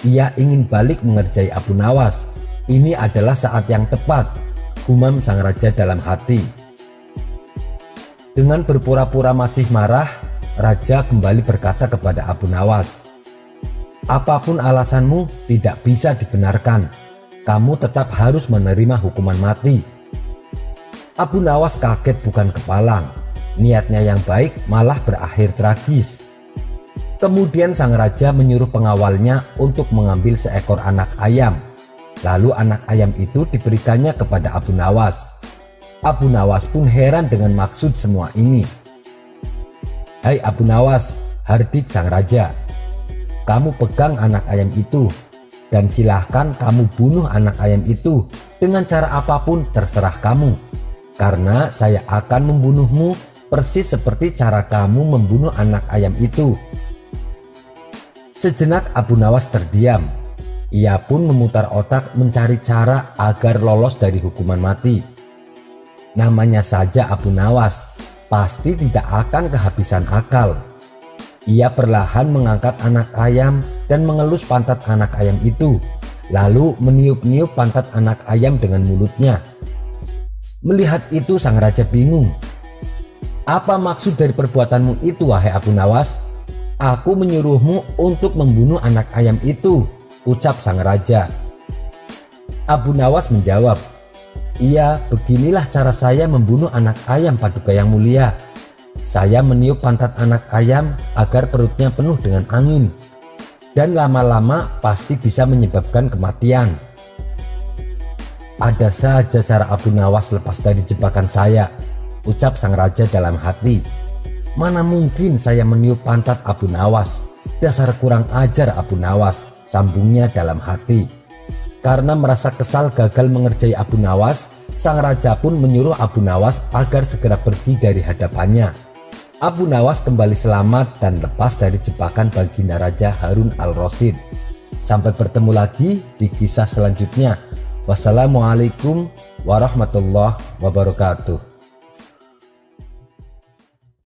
Ia ingin balik mengerjai Abu Nawas. Ini adalah saat yang tepat, gumam sang raja dalam hati. Dengan berpura-pura masih marah, raja kembali berkata kepada Abu Nawas, "Apapun alasanmu tidak bisa dibenarkan. Kamu tetap harus menerima hukuman mati." Abu Nawas kaget bukan kepalang. Niatnya yang baik malah berakhir tragis. Kemudian sang raja menyuruh pengawalnya untuk mengambil seekor anak ayam. Lalu anak ayam itu diberikannya kepada Abu Nawas. Abu Nawas pun heran dengan maksud semua ini. "Hai Abu Nawas," hardik sang raja, "kamu pegang anak ayam itu dan silahkan kamu bunuh anak ayam itu dengan cara apapun terserah kamu. Karena saya akan membunuhmu persis seperti cara kamu membunuh anak ayam itu." Sejenak Abu Nawas terdiam. Ia pun memutar otak mencari cara agar lolos dari hukuman mati. Namanya saja Abu Nawas, pasti tidak akan kehabisan akal. Ia perlahan mengangkat anak ayam dan mengelus pantat anak ayam itu, lalu meniup-niup pantat anak ayam dengan mulutnya. Melihat itu sang raja bingung. "Apa maksud dari perbuatanmu itu, wahai Abu Nawas? Aku menyuruhmu untuk membunuh anak ayam itu," ucap sang raja. Abu Nawas menjawab, "Iya, beginilah cara saya membunuh anak ayam Paduka yang mulia. Saya meniup pantat anak ayam agar perutnya penuh dengan angin. Dan lama-lama pasti bisa menyebabkan kematian." Ada saja cara Abu Nawas lepas dari jebakan saya, ucap sang raja dalam hati. Mana mungkin saya meniup pantat Abu Nawas. Dasar kurang ajar Abu Nawas, sambungnya dalam hati. Karena merasa kesal gagal mengerjai Abu Nawas, sang raja pun menyuruh Abu Nawas agar segera pergi dari hadapannya. Abu Nawas kembali selamat dan lepas dari jebakan baginda Raja Harun al-Rasyid. Sampai bertemu lagi di kisah selanjutnya. Wassalamualaikum warahmatullahi wabarakatuh.